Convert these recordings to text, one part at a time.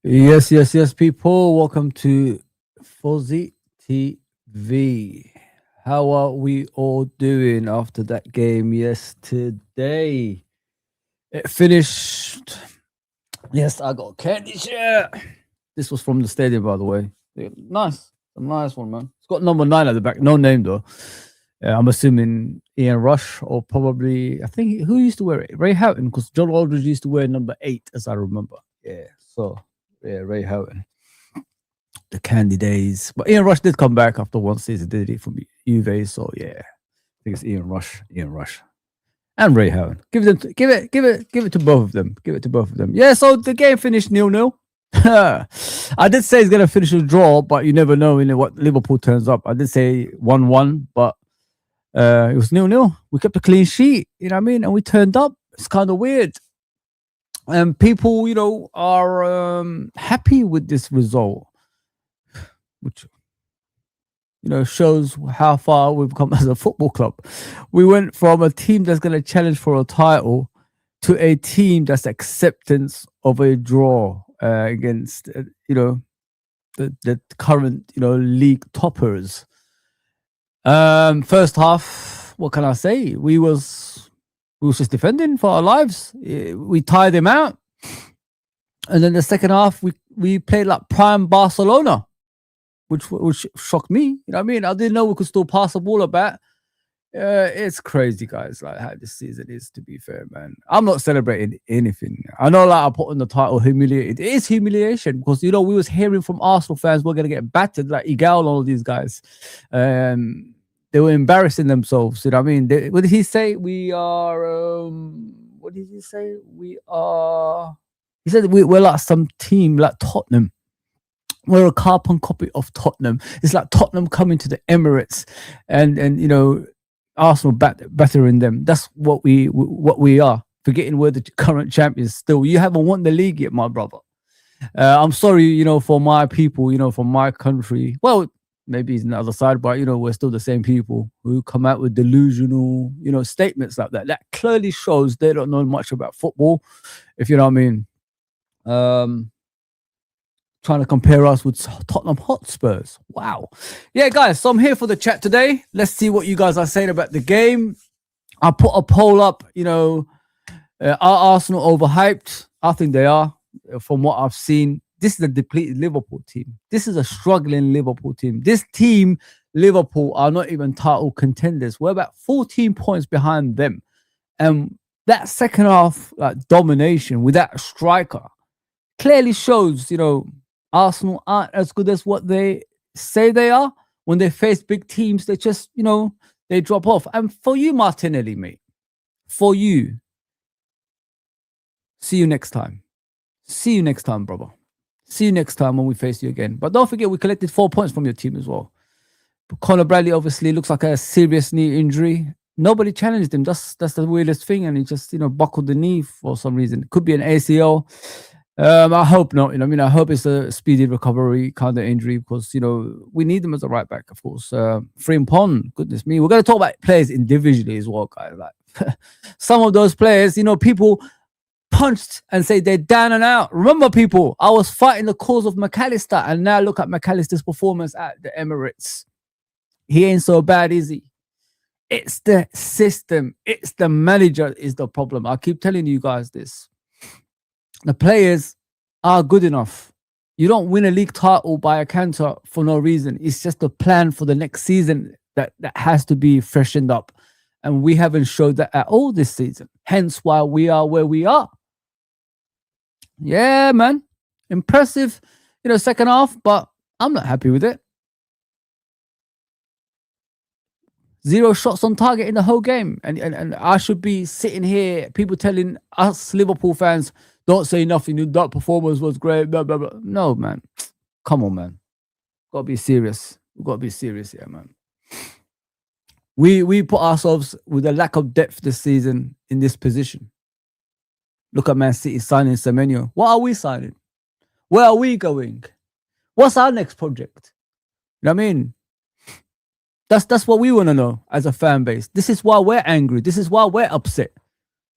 Yes, people. Welcome to Fuzzy TV. How are we all doing after that game yesterday? It finished. Yes, I got a candy shirt. This was from the stadium, by the way. Yeah, nice. A nice one, man. It's got number 9 at the back. No name, though. I'm assuming Ian Rush or probably, I think, who used to wear it? Ray Houghton, because John Aldridge used to wear number 8, as I remember. Yeah, so, yeah, Ray Houghton. The candy days. But Ian Rush did come back after one season, did he, from Juve? So, yeah, I think it's Ian Rush. And Ray Houghton. Give it to both of them. Give it to both of them. Yeah, so the game finished 0-0. I did say it's going to finish a draw, but you never know what Liverpool turns up. I did say 1-1, but it was 0-0. We kept a clean sheet, you know what I mean? And we turned up. It's kind of weird. And people, are happy with this result, which, shows how far we've come as a football club. We went from a team that's going to challenge for a title to a team that's acceptance of a draw against, the current, league toppers. First half, what can I say? We was just defending for our lives. We tired them out, and then the second half we played like prime Barcelona, which shocked me. You know what I mean? I didn't know we could still pass the ball about. It's crazy, guys. Like how this season is. To be fair, man, I'm not celebrating anything. I know, like I put on the title, humiliated. It is humiliation because we was hearing from Arsenal fans we're gonna get battered, like Igal and all these guys. They were embarrassing themselves. You know what I mean? What did he say? We are. What did he say? We are. He said we're like some team like Tottenham. We're a carbon copy of Tottenham. It's like Tottenham coming to the Emirates, and Arsenal battering them. That's what we are. Forgetting we're the current champions. Still, you haven't won the league yet, my brother. I'm sorry, for my people, from my country. Well, maybe it's on the other side, but we're still the same people who come out with delusional, statements like that. That clearly shows they don't know much about football, if you know what I mean. Trying to compare us with Tottenham Hotspurs. Wow. Yeah, guys, so I'm here for the chat today. Let's see what you guys are saying about the game. I put a poll up, are Arsenal overhyped? I think they are, from what I've seen. This is a depleted Liverpool team. This is a struggling Liverpool team. This team, Liverpool, are not even title contenders. We're about 14 points behind them. And that second half domination with that striker clearly shows, Arsenal aren't as good as what they say they are. When they face big teams, they just, they drop off. And for you, Martinelli, mate, for you, see you next time. See you next time, brother. See you next time when we face you again. But don't forget, we collected 4 points from your team as well. But Conor Bradley obviously looks like a serious knee injury. Nobody challenged him. That's the weirdest thing. And he just, buckled the knee for some reason. Could be an ACL. I hope not. I hope it's a speedy recovery kind of injury because, we need them as a right back, of course. Frimpong, goodness me. We're going to talk about players individually as well, guys. Like some of those players, people punched and say they're down and out. Remember, people, I was fighting the cause of McAllister, and now look at McAllister's performance at the Emirates. He ain't so bad, is he? It's the system. It's the manager is the problem. I keep telling you guys this. The players are good enough. You don't win a league title by a canter for no reason. It's just a plan for the next season that has to be freshened up. And we haven't showed that at all this season. Hence why we are where we are. Yeah, man. Impressive, second half, but I'm not happy with it. 0 shots on target in the whole game. And I should be sitting here, people telling us Liverpool fans, don't say nothing. That performance was great. Blah, blah, blah. No, man. Come on, man. Got to be serious. We've got to be serious here, man. We put ourselves with a lack of depth this season in this position. Look at Man City signing Semenyo. What are we signing? Where are we going? What's our next project? You know what I mean? That's what we want to know as a fan base. This is why we're angry. This is why we're upset.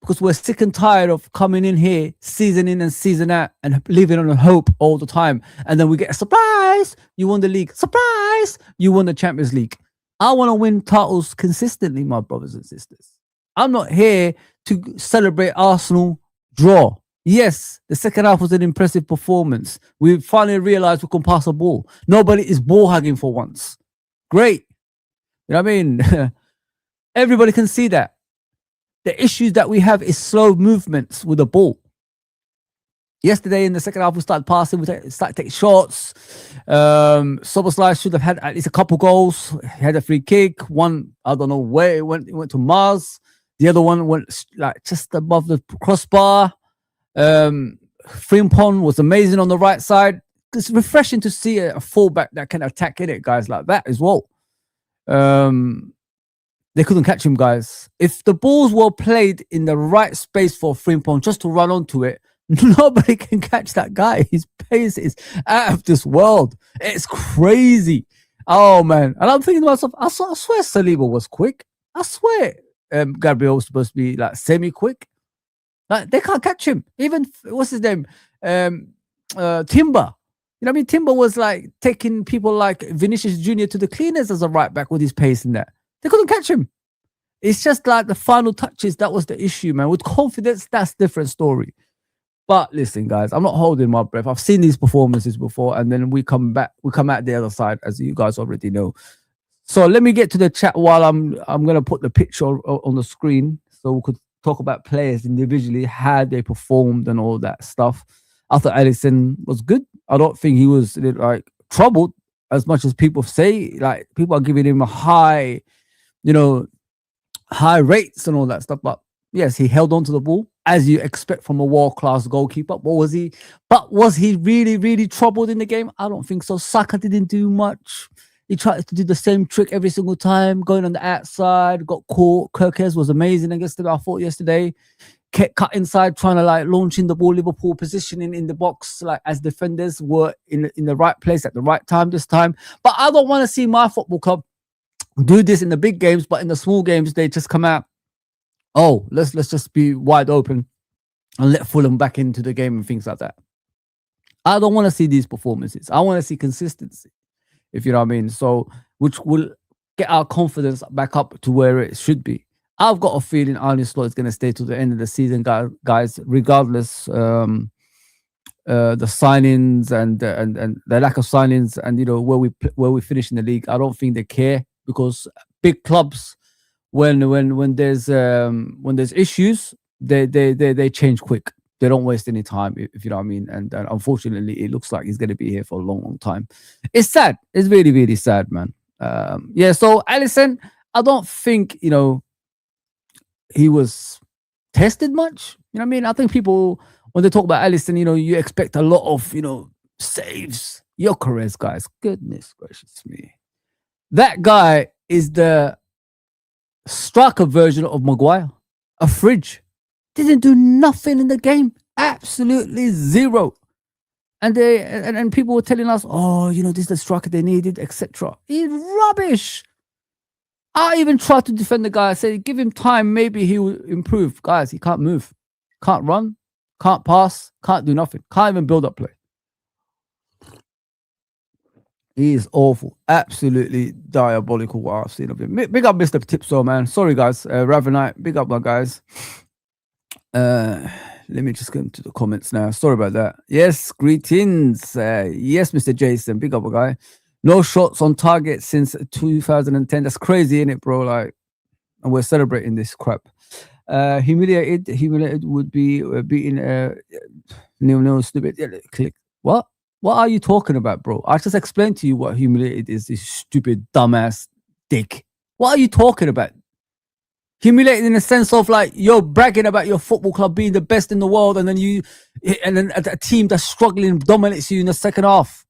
because we're sick and tired of coming in here season in and season out and living on hope all the time. And then we get a surprise. You won the league. Surprise. You won the Champions League. I want to win titles consistently, my brothers and sisters. I'm not here to celebrate Arsenal draw. Yes, the second half was an impressive performance. We finally realized we can pass a ball. Nobody is ball hugging for once. Great. You know what I mean? Everybody can see that. The issues that we have is slow movements with the ball. Yesterday in the second half, we started passing, we started taking shots. Soboslai should have had at least a couple goals. He had a free kick. One, I don't know where it went. It went to Mars. The other one went like just above the crossbar. Frimpong was amazing on the right side. It's refreshing to see a fullback that can attack in it, guys, like that as well. They couldn't catch him, guys. If the balls were played in the right space for Frimpong just to run onto it, nobody can catch that guy. His pace is out of this world. It's crazy. Oh, man. And I'm thinking to myself, I swear Saliba was quick. I swear Gabriel was supposed to be like semi-quick. Like, they can't catch him. Even, what's his name? Timber. You know what I mean? Timber was like taking people like Vinicius Jr. to the cleaners as a right back with his pace in there. They couldn't catch him. It's just like the final touches. That was the issue, man. With confidence, that's a different story. But listen, guys, I'm not holding my breath. I've seen these performances before, and then we come out the other side, as you guys already know. So let me get to the chat while I'm gonna put the picture on the screen so we could talk about players individually, how they performed and all that stuff. I thought Alisson was good. I don't think he was like troubled as much as people say. Like, people are giving him a high, high rates and all that stuff. But yes, he held on to the ball as you expect from a world-class goalkeeper. But was he really, really troubled in the game? I don't think so. Saka didn't do much. He tried to do the same trick every single time, going on the outside, got caught. Kirkes was amazing against I thought yesterday. Kept cut inside, trying to like launch in the ball. Liverpool positioning in the box, like as defenders were in the right place at the right time this time. But I don't want to see my football club do this in the big games, but in the small games, they just come out, oh, let's just be wide open and let Fulham back into the game and things like that. I don't want to see these performances. I want to see consistency, if you know what I mean. So, which will get our confidence back up to where it should be. I've got a feeling Arne Slot is going to stay to the end of the season, guys, regardless the signings and the lack of signings and where we finish in the league. I don't think they care, because big clubs, when there's issues, they change quick. They don't waste any time, if you know what I mean. And unfortunately, it looks like he's going to be here for a long, long time. It's sad. It's really, really sad, man. So Alisson, I don't think he was tested much. You know what I mean? I think people, when they talk about Alisson, you expect a lot of saves. Gyökeres, guys. Goodness gracious me. That guy is the striker version of Maguire. A fridge. Didn't do nothing in the game. Absolutely zero. And and people were telling us, oh, this is the striker they needed, etc. He's rubbish. I even tried to defend the guy. I said, give him time. Maybe he will improve. Guys, he can't move. Can't run. Can't pass. Can't do nothing. Can't even build up play. He is awful. Absolutely diabolical what I've seen of him. Big up Mr. Tipso, man. Sorry, guys. Ravenite, big up my guys. Let me just get into the comments now. Sorry about that. Yes, greetings. Yes, Mr. Jason. Big up, guy. No shots on target since 2010. That's crazy, isn't it, bro? Like, and we're celebrating this crap. Humiliated would be beating no stupid. Yeah, click. What are you talking about, bro? I just explained to you what humiliated is. This stupid dumbass dick. What are you talking about? Humiliated in the sense of like you're bragging about your football club being the best in the world, and then a team that's struggling dominates you in the second half.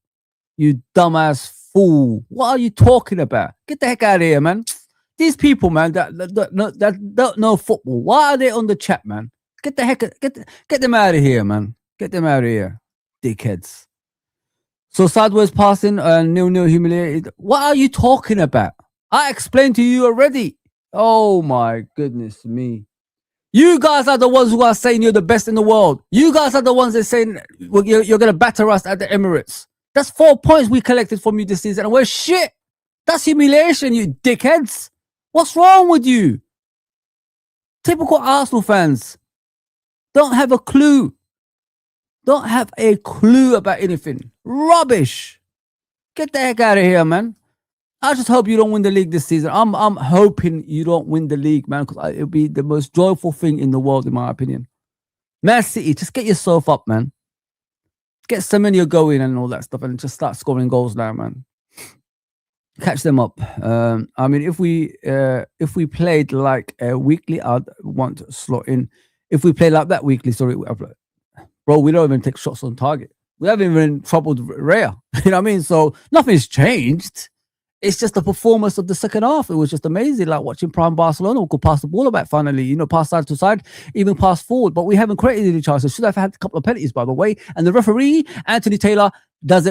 You dumbass fool. What are you talking about? Get the heck out of here, man. These people, man, that don't know football. Why are they on the chat, man? Get them out of here, man. Get them out of here, dickheads. So sideways passing and nil humiliated. What are you talking about? I explained to you already. Oh my goodness me. You guys are the ones who are saying you're the best in the world. You guys are the ones that are saying well, you're going to batter us at the Emirates. That's 4 points we collected from you this season, and we're shit. That's humiliation, you dickheads. What's wrong with you? Typical Arsenal fans. Don't have a clue. Don't have a clue about anything. Rubbish. Get the heck out of here, man. I just hope you don't win the league this season. I'm hoping you don't win the league, man, because it'll be the most joyful thing in the world, in my opinion. Man City, just get yourself up, man. Get Semenyo going and all that stuff, and just start scoring goals now, man. Catch them up. I mean, if we played like weekly, I'd want to slot in. If we play like that weekly, sorry, bro, we don't even take shots on target. We haven't even troubled Raya. You know what I mean? So nothing's changed. It's just the performance of the second half. It was just amazing, like watching Prime Barcelona. We could pass the ball about finally, you know, pass side to side, even pass forward. But we haven't created any chances. Should have had a couple of penalties, by the way. And the referee, Anthony Taylor, does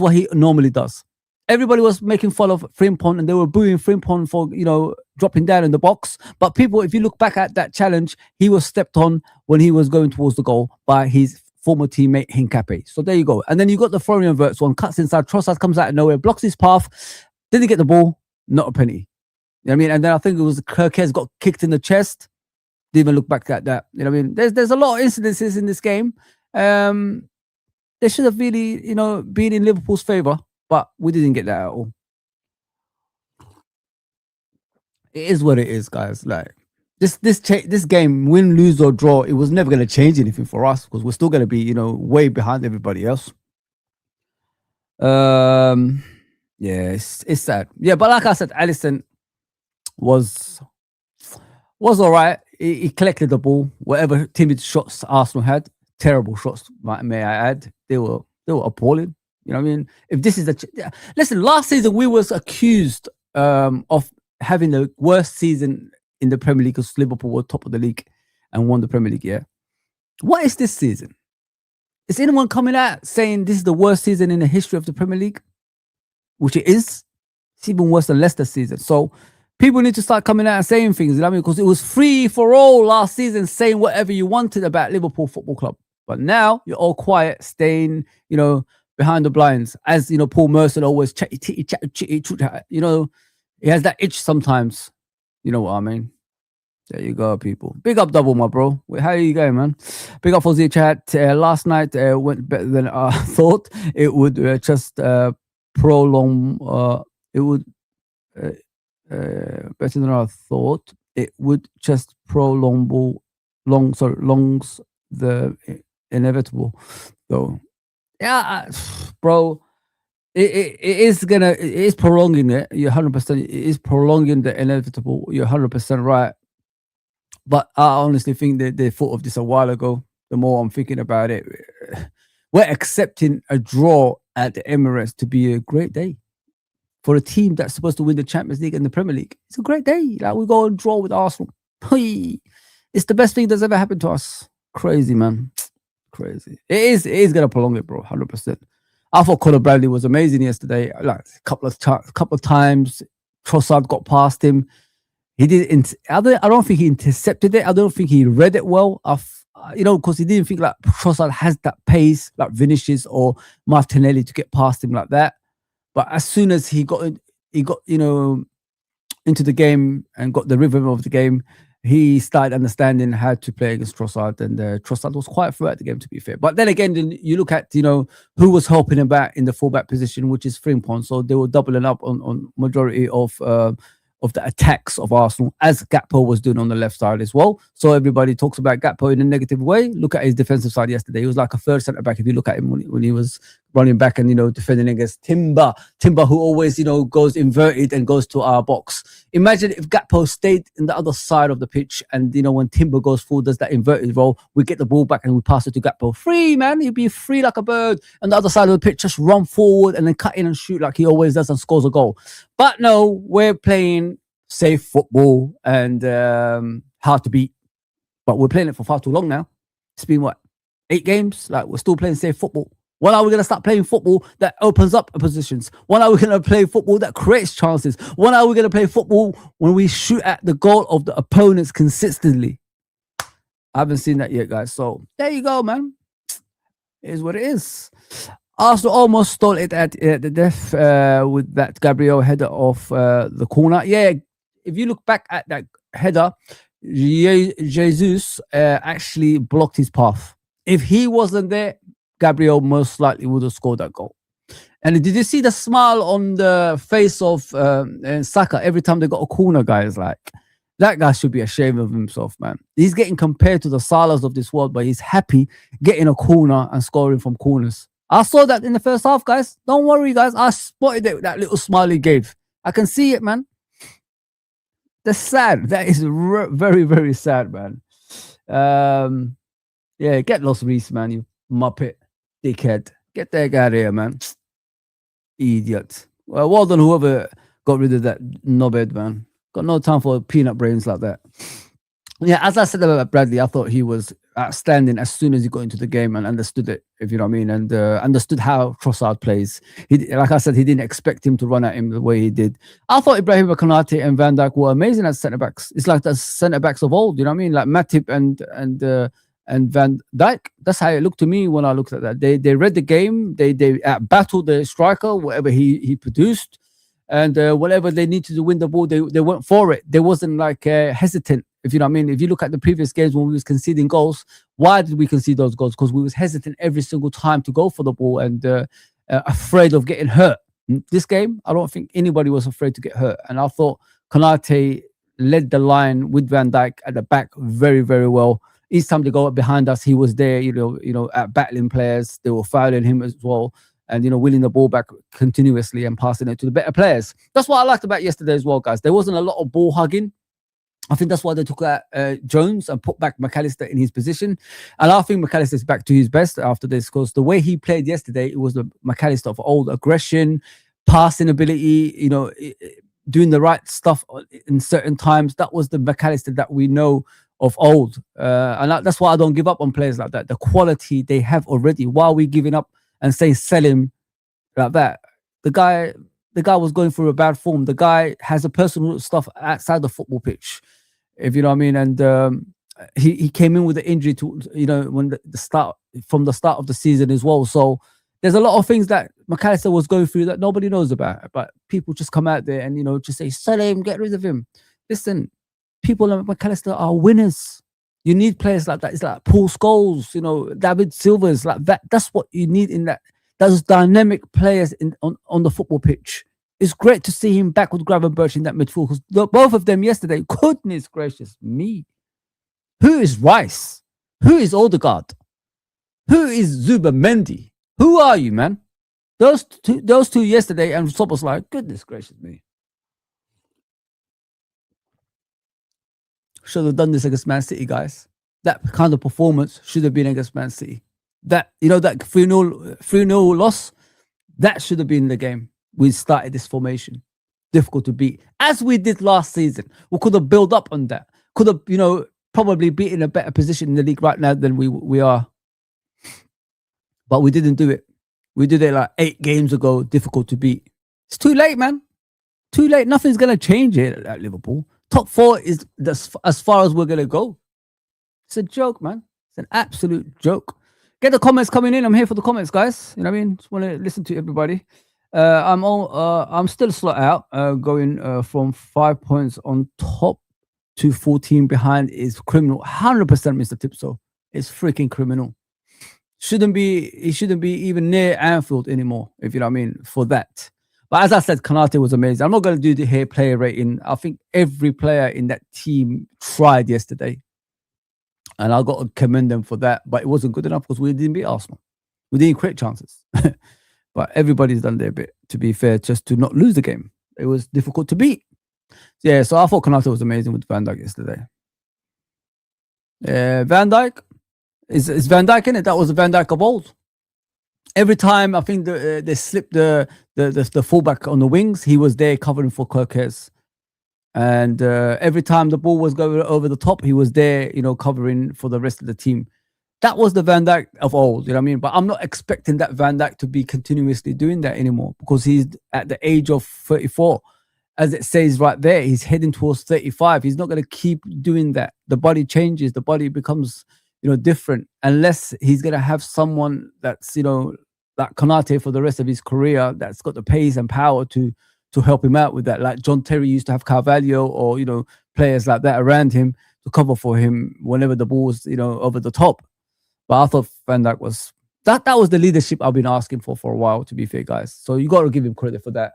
what he normally does. Everybody was making fun of Frimpong, and they were booing Frimpong for, you know, dropping down in the box. But people, if you look back at that challenge, he was stepped on when he was going towards the goal by his former teammate Hincapié. So there you go. And then you got the Florian Wirtz one, cuts inside, Trossard comes out of nowhere, blocks his path. Didn't get the ball, not a penny. You know what I mean? And then I think it was Kirkes got kicked in the chest. Didn't even look back at that. You know what I mean? There's a lot of incidences in this game. They should have really, you know, been in Liverpool's favour, but we didn't get that at all. It is what it is, guys. Like this game, win, lose or draw, it was never going to change anything for us because we're still going to be, you know, way behind everybody else. Yeah, it's sad. Yeah, but like I said, Alisson was all right. He collected the ball. Whatever timid shots Arsenal had, terrible shots, may I add. They were appalling. You know what I mean? If this is listen, last season we was accused of having the worst season in the Premier League because Liverpool were top of the league and won the Premier League. Yeah, what is this season? Is anyone coming out saying this is the worst season in the history of the Premier League? Which it is. It's even worse than Leicester's season. So people need to start coming out and saying things, you know what I mean? Because it was free for all last season, saying whatever you wanted about Liverpool Football Club. But now you're all quiet, staying, you know, behind the blinds. As, you know, Paul Merson always chatty, you know, he has that itch sometimes. You know what I mean? There you go, people. Big up, Double, my bro. How are you going, man? Big up for the chat. Last night went better than I thought. It would just prolong. It would better than I thought. It would just longs the inevitable. So yeah, bro. It is prolonging it. You're 100%. It is prolonging the inevitable. You're 100% right. But I honestly think that they thought of this a while ago. The more I'm thinking about it, we're accepting a draw at the Emirates to be a great day for a team that's supposed to win the Champions League and the Premier League. It's a great day. Like, we go and draw with Arsenal. It's the best thing that's ever happened to us. Crazy, man. Crazy. It is going to prolong it, bro. 100%. I thought Conor Bradley was amazing yesterday. Like a couple of times, Trossard got past him. He did. I don't think he intercepted it. I don't think he read it well. You know, because he didn't think like Trossard has that pace like Vinicius or Martinelli to get past him like that. But as soon as he got you know, into the game and got the rhythm of the game, he started understanding how to play against Trossard, and Trossard was quiet throughout the game, to be fair. But then again, you look at, you know, who was helping him back in the fullback position, which is Frimpong. So they were doubling up on majority of the attacks of Arsenal, as Gakpo was doing on the left side as well. So everybody talks about Gakpo in a negative way. Look at his defensive side yesterday. He was like a third centre back if you look at him when he was running back and, you know, defending against Timber, who always, you know, goes inverted and goes to our box. Imagine if Gakpo stayed in the other side of the pitch and, you know, when Timber goes forward, does that inverted role, we get the ball back and we pass it to Gakpo. Free, man. He'd be free like a bird. And the other side of the pitch, just run forward and then cut in and shoot like he always does and scores a goal. But no, we're playing safe football and hard to beat. But we're playing it for far too long now. It's been, what, 8 games? Like, we're still playing safe football. When are we going to start playing football that opens up positions? When are we going to play football that creates chances? When are we going to play football when we shoot at the goal of the opponents consistently? I haven't seen that yet, guys. So there you go, man. It is what it is. Arsenal almost stole it at the death with that Gabriel header off the corner. Yeah, if you look back at that header, Jesus actually blocked his path. If he wasn't there, Gabriel most likely would have scored that goal. And did you see the smile on the face of Saka every time they got a corner, guys? Like, that guy should be ashamed of himself, man. He's getting compared to the Salahs of this world, but he's happy getting a corner and scoring from corners. I saw that in the first half, guys. Don't worry, guys. I spotted it with that little smile he gave. I can see it, man. That's sad. That is very, very sad, man. Yeah, get lost, Reese, man. You muppet, dickhead. Get that guy out of here, man. Idiot. Well done, whoever got rid of that knobhead, man. Got no time for peanut brains like that. Yeah, as I said about Bradley, I thought he was outstanding as soon as he got into the game and understood it, if you know what I mean, and understood how Trossard plays. Like I said, he didn't expect him to run at him the way he did. I thought Ibrahim Konate and Van Dijk were amazing as centre backs. It's like the centre backs of old, you know what I mean, like Matip and Van Dijk. That's how it looked to me when I looked at that. They read the game. They battled the striker, whatever he produced. And whatever they needed to win the ball, they went for it. They wasn't like hesitant, if you know what I mean. If you look at the previous games when we was conceding goals, why did we concede those goals? Because we was hesitant every single time to go for the ball and afraid of getting hurt. This game, I don't think anybody was afraid to get hurt. And I thought Konate led the line with Van Dijk at the back very, very well. Each time they go up behind us, he was there, you know, at battling players. They were fouling him as well. And, you know, winning the ball back continuously and passing it to the better players. That's what I liked about yesterday as well, guys. There wasn't a lot of ball hugging. I think that's why they took out Jones and put back McAllister in his position. And I think McAllister is back to his best after this, because the way he played yesterday, it was the McAllister of old: aggression, passing ability, you know, doing the right stuff in certain times. That was the McAllister that we know of old. And that's why I don't give up on players like that. The quality they have already. Why are we giving up and say sell him like that? The guy was going through a bad form. The guy has a personal stuff outside the football pitch, if you know what I mean. And he came in with the injury to, you know, when the start of the season as well. So there's a lot of things that McAllister was going through that nobody knows about. But people just come out there and, you know, just say sell him, get rid of him. Listen, people like McAllister are winners. You need players like that. It's like Paul Scholes, you know, David Silvers, like that. That's what you need in that. Those dynamic players on the football pitch. It's great to see him back with Gravenberch in that midfield, because both of them yesterday, goodness gracious me. Who is Rice? Who is Odegaard? Who is Zubamendi? Who are you, man? Those two yesterday, and Sob was like, goodness gracious me. Should have done this against Man City, guys. That kind of performance should have been against Man City. That, you know, that 3-0 loss, that should have been the game. We started this formation. Difficult to beat. As we did last season. We could have built up on that. Could have, you know, probably be in a better position in the league right now than we are. But we didn't do it. We did it like 8 games ago. Difficult to beat. It's too late, man. Too late. Nothing's going to change it at Liverpool. Top 4 is as far as we're going to go. It's a joke, man. It's an absolute joke. Get the comments coming in. I'm here for the comments, guys. You know what I mean? Just want to listen to everybody. I'm still slot out, going from 5 points on top to 14 behind is criminal. 100%, Mr. Tipso. It's freaking criminal. He shouldn't be even near Anfield anymore, if you know what I mean, for that. But as I said, Konate was amazing. I'm not going to do the here player rating. I think every player in that team tried yesterday. And I got to commend them for that. But it wasn't good enough because we didn't beat Arsenal. We didn't create chances. But everybody's done their bit, to be fair, just to not lose the game. It was difficult to beat. Yeah, so I thought Konate was amazing with Van Dijk yesterday. Van Dijk. Is Van Dijk in it? That was the Van Dijk of old. Every time I think they slipped the fullback on the wings, he was there covering for Kirkes. And every time the ball was going over the top, he was there, you know, covering for the rest of the team. That was the Van Dijk of old, you know what I mean? But I'm not expecting that Van Dijk to be continuously doing that anymore, because he's at the age of 34. as it says right there, he's heading towards 35. He's not going to keep doing that. The body changes. The body becomes, different, unless he's going to have someone that's, like Konate for the rest of his career, that's got the pace and power to help him out with that. Like John Terry used to have Carvalho, or players like that around him to cover for him whenever the ball's over the top. But I thought Van Dijk was that was the leadership I've been asking for a while, to be fair, guys. So you got to give him credit for that.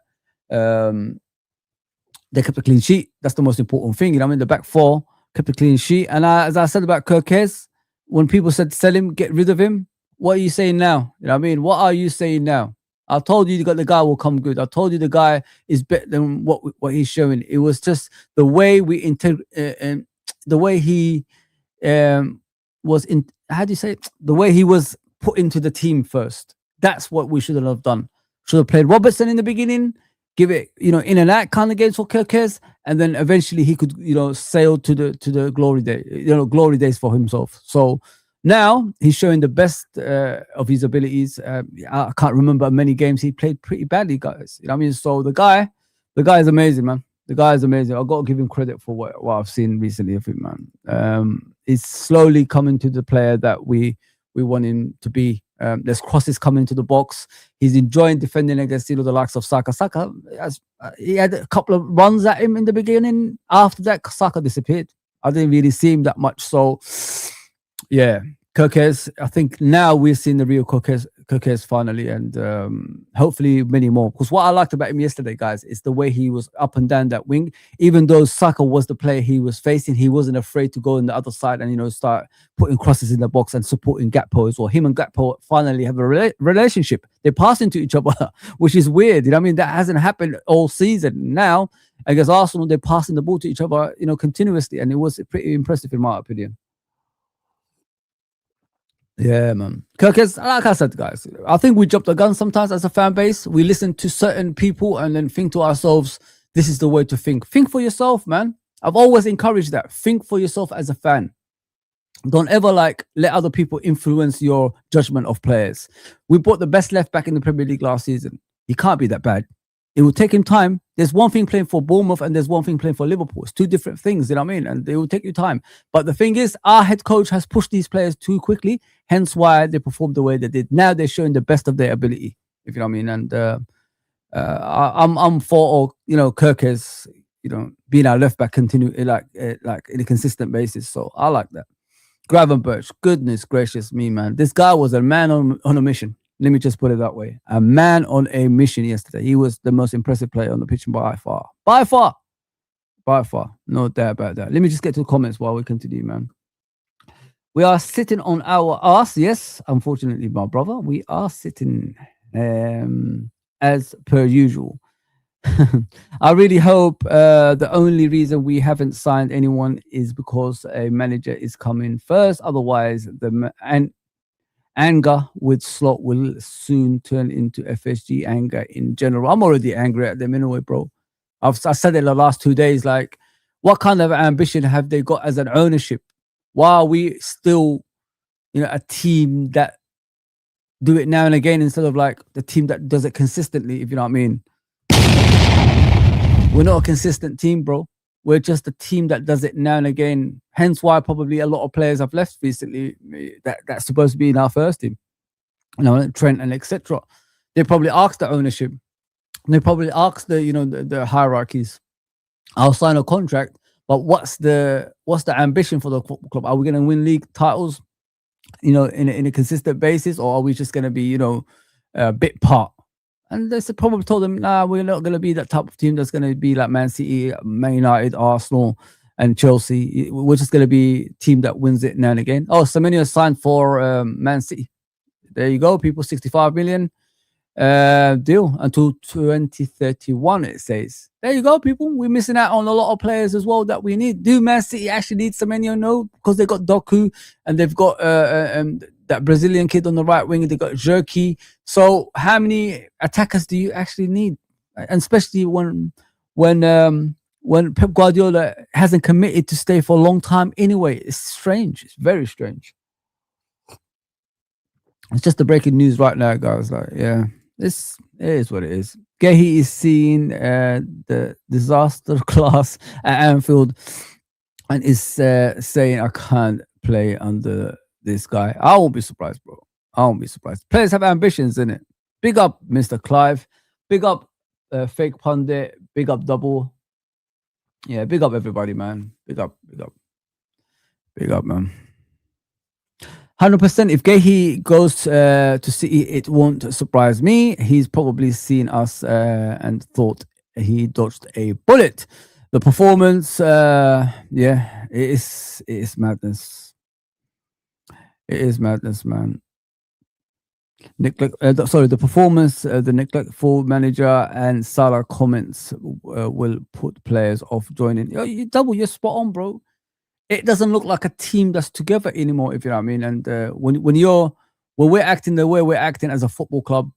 They kept a clean sheet. That's the most important thing. The back four kept a clean sheet. And as I said about Kirkes, when people said sell him, get rid of him, what are you saying now? What are you saying now? I told you the guy will come good. I told you the guy is better than what he's showing. It was just the way the way he was in. How do you say it? The way he was put into the team first. That's what we should have done. Should have played Robertson in the beginning. Give it, in and out kind of games for Kirkes, and then eventually he could, sail to the glory day, glory days for himself. So now he's showing the best of his abilities. I can't remember many games he played pretty badly, guys. So the guy is amazing, man. The guy is amazing. I've got to give him credit for what I've seen recently of him, man. He's slowly coming to the player that we want him to be. There's crosses coming into the box. He's enjoying defending against the likes of Saka. Saka, he had a couple of runs at him in the beginning. After that, Saka disappeared. I didn't really see him that much. So, yeah, Kirkes, I think now we're seeing the real Kirkes finally, and hopefully many more. Because what I liked about him yesterday, guys, is the way he was up and down that wing. Even though Saka was the player he was facing, he wasn't afraid to go on the other side and start putting crosses in the box and supporting Gakpo as well. Him and Gakpo finally have a relationship. They pass into each other, which is weird. That hasn't happened all season. Now against Arsenal, they're passing the ball to each other, continuously, and it was pretty impressive in my opinion. Yeah, man. Kirkes, like I said, guys, I think we jump the gun sometimes as a fan base. We listen to certain people and then think to ourselves, this is the way to think. Think for yourself, man. I've always encouraged that. Think for yourself as a fan. Don't ever let other people influence your judgment of players. We bought the best left back in the Premier League last season. He can't be that bad. It will take him time. There's one thing playing for Bournemouth and there's one thing playing for Liverpool. It's two different things, And it will take you time. But the thing is, our head coach has pushed these players too quickly, hence why they performed the way they did. Now they're showing the best of their ability, if you know what I mean. And I'm for Kirkes, being our left back continue like in a consistent basis. So I like that. Gravenberch, goodness gracious me, man. This guy was a man on a mission. Let me just put it that way. A man on a mission yesterday. He was the most impressive player on the pitch by far. By far. No doubt about that. Let me just get to the comments while we continue, man. We are sitting on our ass. Yes, unfortunately, my brother. We are sitting as per usual. I really hope the only reason we haven't signed anyone is because a manager is coming first. Otherwise, anger with Slot will soon turn into FSG anger in general. I'm already angry at them anyway, bro. I said it the last 2 days. Like, what kind of ambition have they got as an ownership? Why are we still, a team that do it now and again instead of like the team that does it consistently, if you know what I mean? We're not a consistent team, bro. We're just a team that does it now and again. Hence why probably a lot of players have left recently that's supposed to be in our first team. Trent and etc. They probably asked the ownership. They probably asked the hierarchies. I'll sign a contract, but what's the ambition for the club? Are we going to win league titles, in a consistent basis, or are we just going to be, a bit part? And they probably told them, nah, we're not going to be that type of team that's going to be like Man City, Man United, Arsenal, and Chelsea. We're just going to be a team that wins it now and again. Oh, Semenyo signed for Man City. There you go, people. 65 million deal until 2031, it says. There you go, people. We're missing out on a lot of players as well that we need. Do Man City actually need Semenyo? No, because they got Doku and they've got that Brazilian kid on the right wing. They got Jerky. So how many attackers do you actually need? And especially when Pep Guardiola hasn't committed to stay for a long time anyway. It's strange. It's very strange. It's just the breaking news right now, guys. Like, yeah. It is what it is. Gehi is seeing the disaster class at Anfield and is saying, I can't play under this guy. I won't be surprised, bro. I won't be surprised. Players have ambitions, innit? Big up, Mr. Clive. Big up, Fake Pundit. Big up, Double. Yeah, big up everybody, man. Big up, man. 100%. If Gehi goes to City, it won't surprise me. He's probably seen us and thought he dodged a bullet. The performance, yeah, it is madness. It is madness, man. The performance, the neglectful manager and Salah comments will put players off joining. You're spot on, bro. It doesn't look like a team that's together anymore, if you know what I mean. And when we're acting the way we're acting as a football club,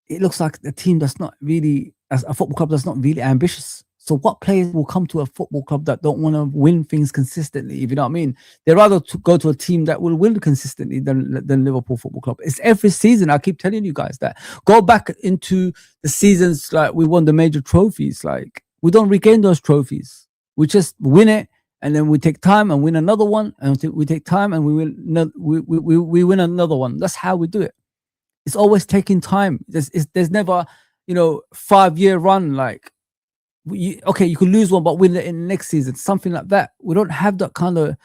it looks like a team that's not really, as a football club that's not really ambitious. So what players will come to a football club that don't want to win things consistently, if you know what I mean? They'd rather go to a team that will win consistently than Liverpool Football Club. It's every season. I keep telling you guys that. Go back into the seasons like we won the major trophies. Like, we don't regain those trophies. We just win it, and then we take time and win another one, and we take time and we win another one. That's how we do it. It's always taking time. There's never, 5-year run like. You can lose one, but win it in the next season, something like that. We don't have that kind of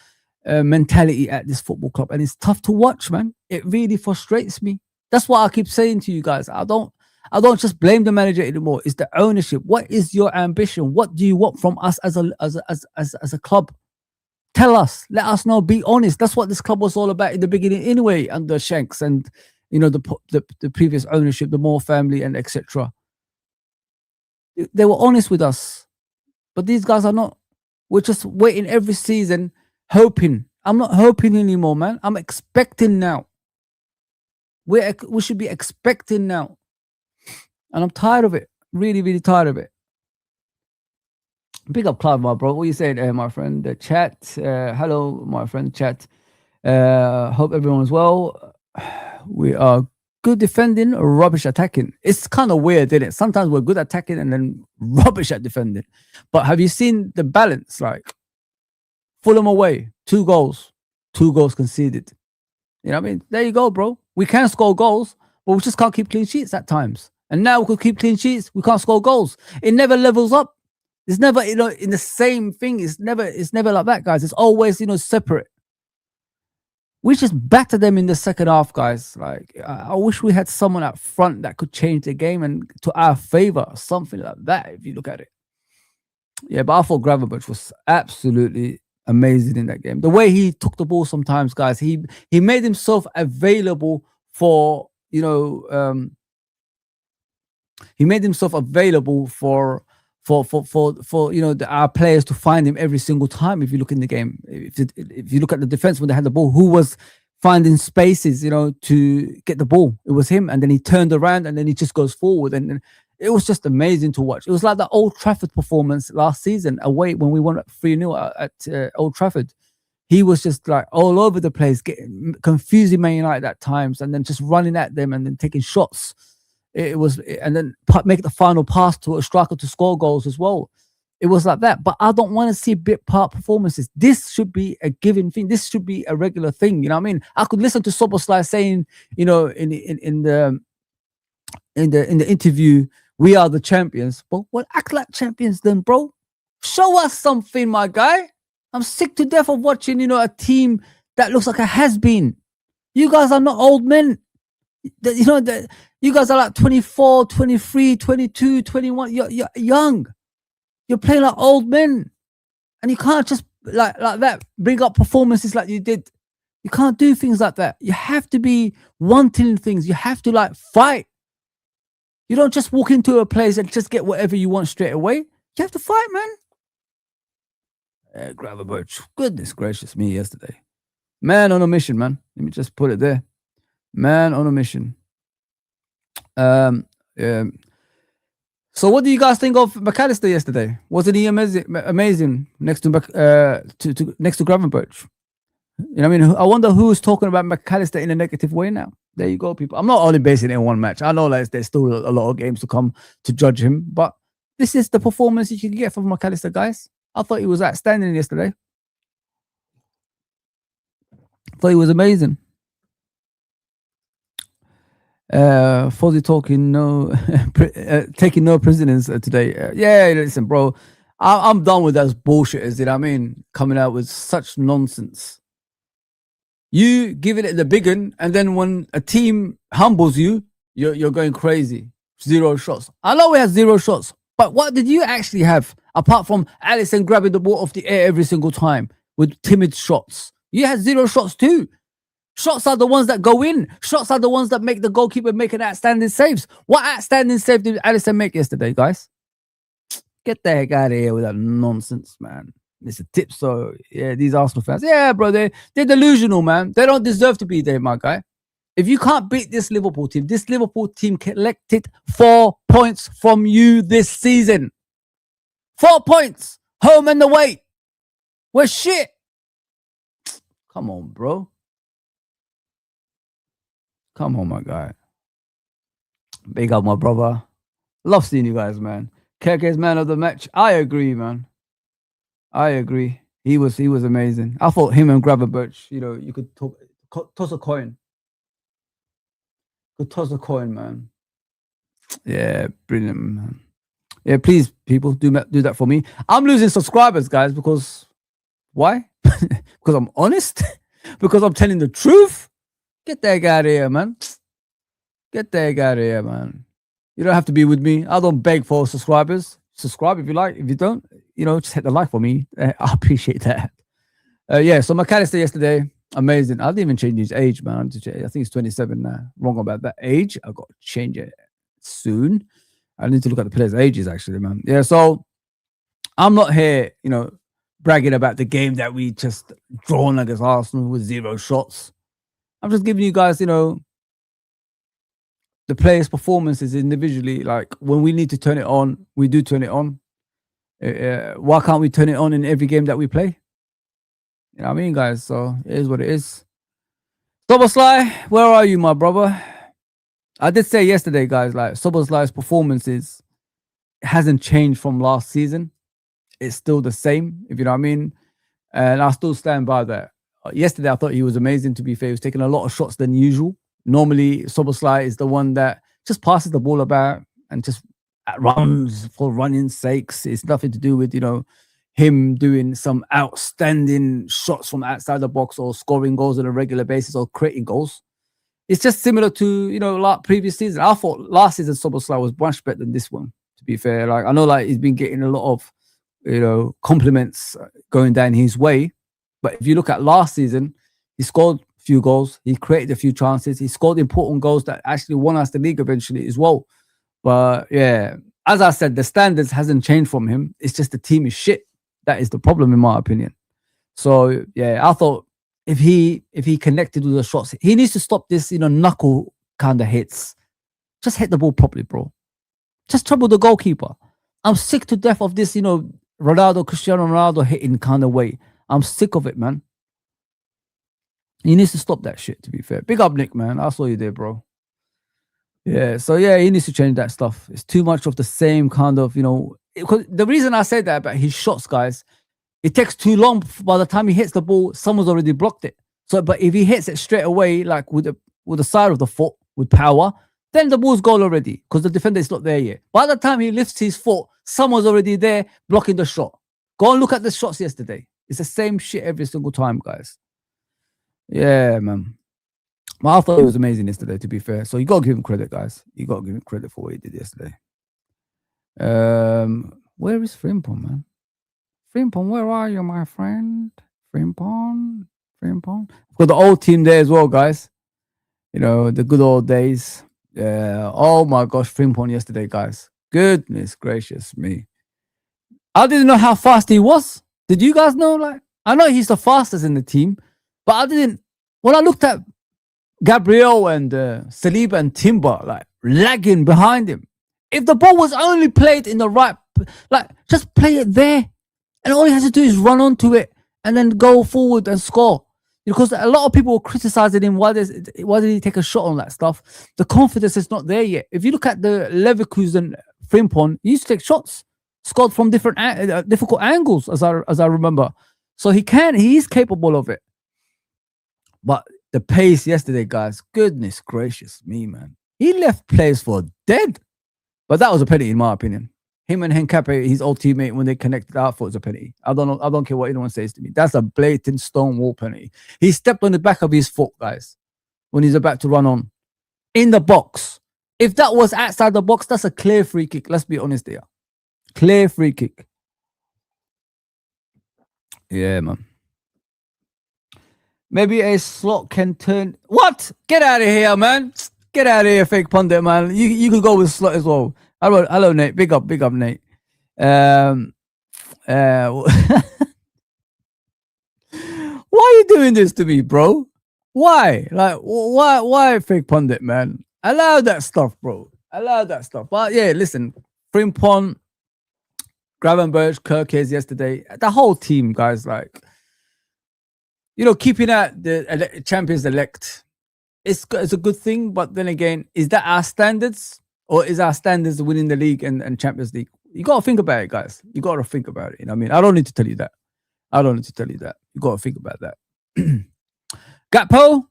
mentality at this football club, and it's tough to watch, man. It really frustrates me. That's why I keep saying to you guys, I don't just blame the manager anymore. It's the ownership. What is your ambition? What do you want from us as a club? Tell us. Let us know. Be honest. That's what this club was all about in the beginning, anyway, under Shanks and the previous ownership, the Moore family, and etc. They were honest with us, but these guys are not. We're just waiting every season, hoping. I'm not hoping anymore, man. I'm expecting now. We should be expecting now, and I'm tired of it. Really, really tired of it. Big up, Clive, my bro. What you saying, my friend? The chat. Hello, my friend. Chat. Hope everyone's well. We are good defending, rubbish attacking. It's kind of weird, isn't it? Sometimes we're good attacking and then rubbish at defending. But have you seen the balance? Like, Fulham away, 2 goals conceded. You know what I mean? There you go, bro. We can score goals, but we just can't keep clean sheets at times. And now we could keep clean sheets, we can't score goals. It never levels up. It's never, in the same thing. It's never like that, guys. It's always, separate. We just battered them in the second half, guys. Like, I wish we had someone up front that could change the game and to our favor, something like that, if you look at it. Yeah, but I thought Gravenberch was absolutely amazing in that game. The way he took the ball sometimes, guys, he made himself available for, he made himself available for our players to find him every single time. If you look in the game, if you look at the defense when they had the ball, who was finding spaces, to get the ball? It was him, and then he turned around and then he just goes forward, and it was just amazing to watch. It was like the Old Trafford performance last season away when we won 3-0 at Old Trafford. He was just like all over the place, confusing Man United at times, and then just running at them and then taking shots. It was, and then make the final pass to a striker to score goals as well. It was like that. But I don't want to see bit part performances. This should be a given thing. This should be a regular thing. You know what I mean? I could listen to Soboslai saying, in the interview, we are the champions. But well, act like champions then, bro. Show us something, my guy. I'm sick to death of watching, a team that looks like a has-been. You guys are not old men. You guys are like 24, 23, 22, 21. You're young. You're playing like old men. And you can't just like that bring up performances like you did. You can't do things like that. You have to be wanting things. You have to fight. You don't just walk into a place and just get whatever you want straight away. You have to fight, man. Gravenberch. Goodness gracious me yesterday. Man on a mission, man. Let me just put it there. Man on a mission. So what do you guys think of McAllister yesterday? Wasn't he amazing next to next to Gravenberch? You know what I mean? I wonder who's talking about McAllister in a negative way now. There you go, people. I'm not only basing it in one match. I know like, there's still a lot of games to come to judge him, but this is the performance you can get from McAllister, guys. I thought he was outstanding yesterday. I thought he was amazing. Fozzy talking taking no prisoners today. Yeah, listen, bro. I'm done with those bullshitters. You know what I mean? Coming out with such nonsense. You giving it the big one, and then when a team humbles you, you're going crazy. 0 shots. I know we had 0 shots, but what did you actually have apart from Alisson grabbing the ball off the air every single time with timid shots? You had 0 shots too. Shots are the ones that go in. Shots are the ones that make the goalkeeper make an outstanding saves. What outstanding save did Alisson make yesterday, guys? Get the heck out of here with that nonsense, man. Mr. Tipso. Yeah, these Arsenal fans. Yeah, bro, they're delusional, man. They don't deserve to be there, my guy. If you can't beat this Liverpool team collected 4 points from you this season. 4 points. Home and away. We're shit. Come on, bro. Come on, my guy. Big up, my brother. Love seeing you guys, man. KK's man of the match. I agree, man. I agree. He was amazing. I thought him and Gravenberch, you could toss a coin. Could toss a coin, man. Yeah, brilliant, man. Yeah, please, people, do that for me. I'm losing subscribers, guys, because why? Because I'm honest? Because I'm telling the truth? Get the heck out of here, man. Get the heck out of here, man. You don't have to be with me. I don't beg for subscribers. Subscribe if you like. If you don't, just hit the like for me. I appreciate that. Yeah, so McAllister yesterday, amazing. I didn't even change his age, man. I think he's 27 now. Wrong about that age. I got to change it soon. I need to look at the players' ages, actually, man. Yeah, so I'm not here, bragging about the game that we just drawn against Arsenal with 0 shots. I'm just giving you guys, the players' performances individually. Like when we need to turn it on, we do turn it on. Why can't we turn it on in every game that we play? You know what I mean, guys? So it is what it is. Soboslai, where are you, my brother? I did say yesterday, guys, like Soboslai's performances hasn't changed from last season. It's still the same, if you know what I mean. And I still stand by that. Yesterday, I thought he was amazing, to be fair. He was taking a lot of shots than usual. Normally, Soboslai is the one that just passes the ball about and just runs for running's sakes. It's nothing to do with, him doing some outstanding shots from outside the box or scoring goals on a regular basis or creating goals. It's just similar to, like previous season. I thought last season Soboslai was much better than this one, to be fair. Like, I know like he's been getting a lot of, compliments going down his way. But if you look at last season, he scored a few goals. He created a few chances. He scored important goals that actually won us the league eventually as well. But yeah, as I said, the standards hasn't changed from him. It's just the team is shit. That is the problem, in my opinion. So yeah, I thought if he connected with the shots, he needs to stop this, knuckle kind of hits. Just hit the ball properly, bro. Just trouble the goalkeeper. I'm sick to death of this, Cristiano Ronaldo hitting kind of way. I'm sick of it, man. He needs to stop that shit, to be fair. Big up, Nick, man. I saw you there, bro. Yeah, so yeah, he needs to change that stuff. It's too much of the same kind of, the reason I say that about his shots, guys, it takes too long. By the time he hits the ball, someone's already blocked it. So, but if he hits it straight away, like with the side of the foot, with power, then the ball's goal already, because the defender is not there yet. By the time he lifts his foot, someone's already there blocking the shot. Go and look at the shots yesterday. It's the same shit every single time, guys. Yeah, man. Well, I thought it was amazing yesterday, to be fair. So you got to give him credit, guys. You got to give him credit for what he did yesterday. Where is Frimpong, man? Frimpong, where are you, my friend? Frimpong. Got the old team there as well, guys. The good old days. Yeah. Oh my gosh, Frimpong yesterday, guys. Goodness gracious me. I didn't know how fast he was. Did you guys know? Like, I know he's the fastest in the team, but I didn't. When I looked at Gabriel and Saliba and Timber, like lagging behind him, if the ball was only played in the right, like just play it there, and all he has to do is run onto it and then go forward and score. Because a lot of people were criticizing him. Why did he take a shot on that stuff? The confidence is not there yet. If you look at the Leverkusen Frimpong, he used to take shots, scored from different difficult angles, as I remember. So he is capable of it. But the pace yesterday, guys, goodness gracious me, man. He left players for dead. But that was a penalty, in my opinion. Him and Henkape, his old teammate, when they connected out, for it was a penalty. I don't know. I don't care what anyone says to me. That's a blatant stonewall penalty. He stepped on the back of his foot, guys, when he's about to run on in the box. If that was outside the box, that's a clear free kick. Let's be honest here. Clear free kick. Yeah, man. Maybe a slot can turn. What? Get out of here, man. Get out of here, fake pundit, man. You could go with slot as well. Hello, Nate. Big up, Nate. Why are you doing this to me, bro? Why? Like, why fake pundit, man? Allow that stuff, bro. Allow that stuff. But yeah, listen, Frimpong, Gravenberch, Kirkes yesterday, the whole team, guys, like, keeping out the champions elect, it's a good thing. But then again, is that our standards? Or is our standards winning the league and Champions League? You got to think about it, guys. You got to think about it. You know what I mean? I don't need to tell you that. You got to think about that. Gakpo,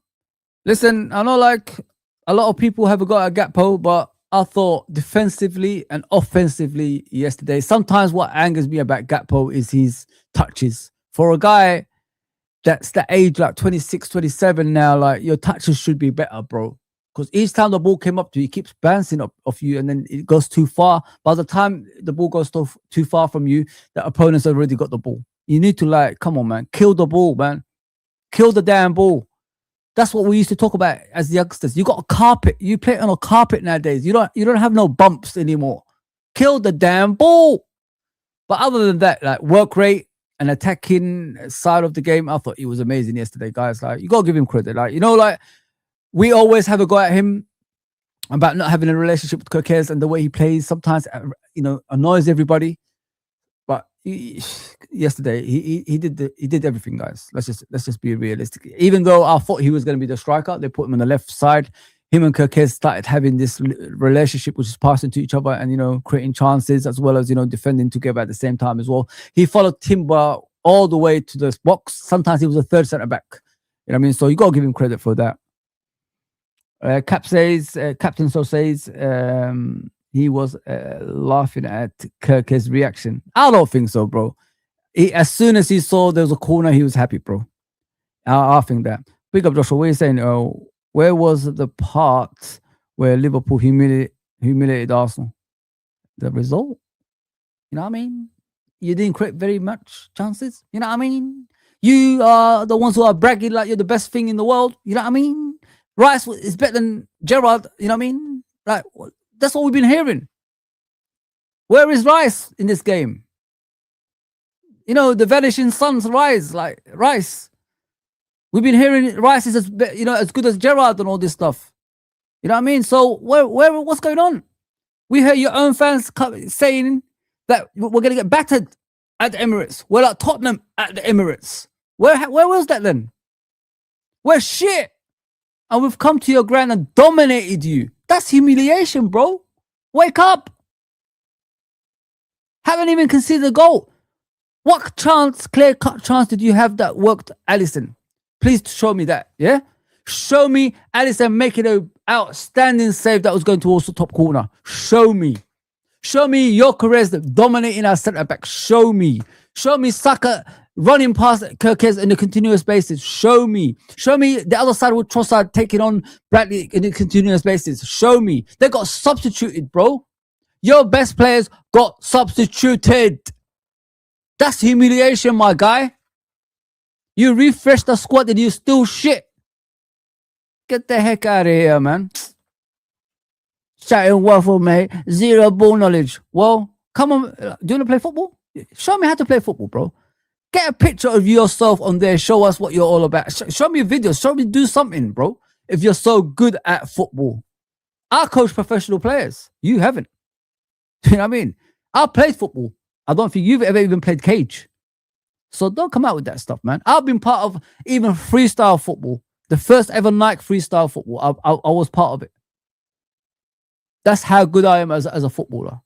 listen, I know like a lot of people have got a Gakpo, but I thought defensively and offensively yesterday, sometimes what angers me about Gakpo is his touches. For a guy that's the age like 26, 27 now, like your touches should be better, bro. Because each time the ball came up to you, he keeps bouncing up off you and then it goes too far. By the time the ball goes too far from you, the opponent's already got the ball. You need to like, come on, man. Kill the ball, man. Kill the damn ball. That's what we used to talk about as youngsters. You got a carpet. You play on a carpet nowadays. You don't have no bumps anymore. Kill the damn ball. But other than that, like work rate and attacking side of the game, I thought he was amazing yesterday, guys. Like, you got to give him credit. Like, like, we always have a go at him about not having a relationship with Kirkes and the way he plays. Sometimes, annoys everybody. But yesterday, he did everything, guys. Let's just be realistic. Even though I thought he was going to be the striker, they put him on the left side. Him and Kirkes started having this relationship, which is passing to each other and creating chances as well as defending together at the same time as well. He followed Timber all the way to the box. Sometimes he was a third centre back. You know what I mean? So you got to give him credit for that. Captain So says he was laughing at Kirk's reaction. I don't think so, bro. As soon as he saw there was a corner, he was happy, bro. I think that. Big up, Joshua. What are you saying? Where was the part where Liverpool humiliated Arsenal? The result? You know what I mean? You didn't create very much chances. You know what I mean? You are the ones who are bragging like you're the best thing in the world. You know what I mean? Rice is better than Gerrard. You know what I mean? Like, that's what we've been hearing. Where is Rice in this game? The vanishing suns rise, like Rice. We've been hearing Rice is as good as Gerrard and all this stuff. You know what I mean? So what's going on? We heard your own fans saying that we're going to get battered at the Emirates. We're like Tottenham at the Emirates. Where was that then? We're shit. And we've come to your ground and dominated you. That's humiliation, bro. Wake up. Haven't even considered a goal. What clear-cut chance did you have that worked, Alisson? Please show me that, yeah? Show me Alisson making an outstanding save that was going towards the top corner. Show me. Show me Gyökeres dominating our centre-back. Show me. Show me Saka running past Kirkes in the continuous basis. Show me. Show me the other side with Trossard taking on Bradley in the continuous basis. Show me. They got substituted, bro. Your best players got substituted. That's humiliation, my guy. You refresh the squad and you still shit. Get the heck out of here, man. Chatting waffle, mate. Zero ball knowledge. Well, come on. Do you want to play football? Show me how to play football, bro. Get a picture of yourself on there. Show us what you're all about. Show me a video. Show me do something, bro. If you're so good at football. I coach professional players. You haven't. You know what I mean? I played football. I don't think you've ever even played cage. So don't come out with that stuff, man. I've been part of even freestyle football, the first ever Nike freestyle football. I was part of it. That's how good I am as a footballer.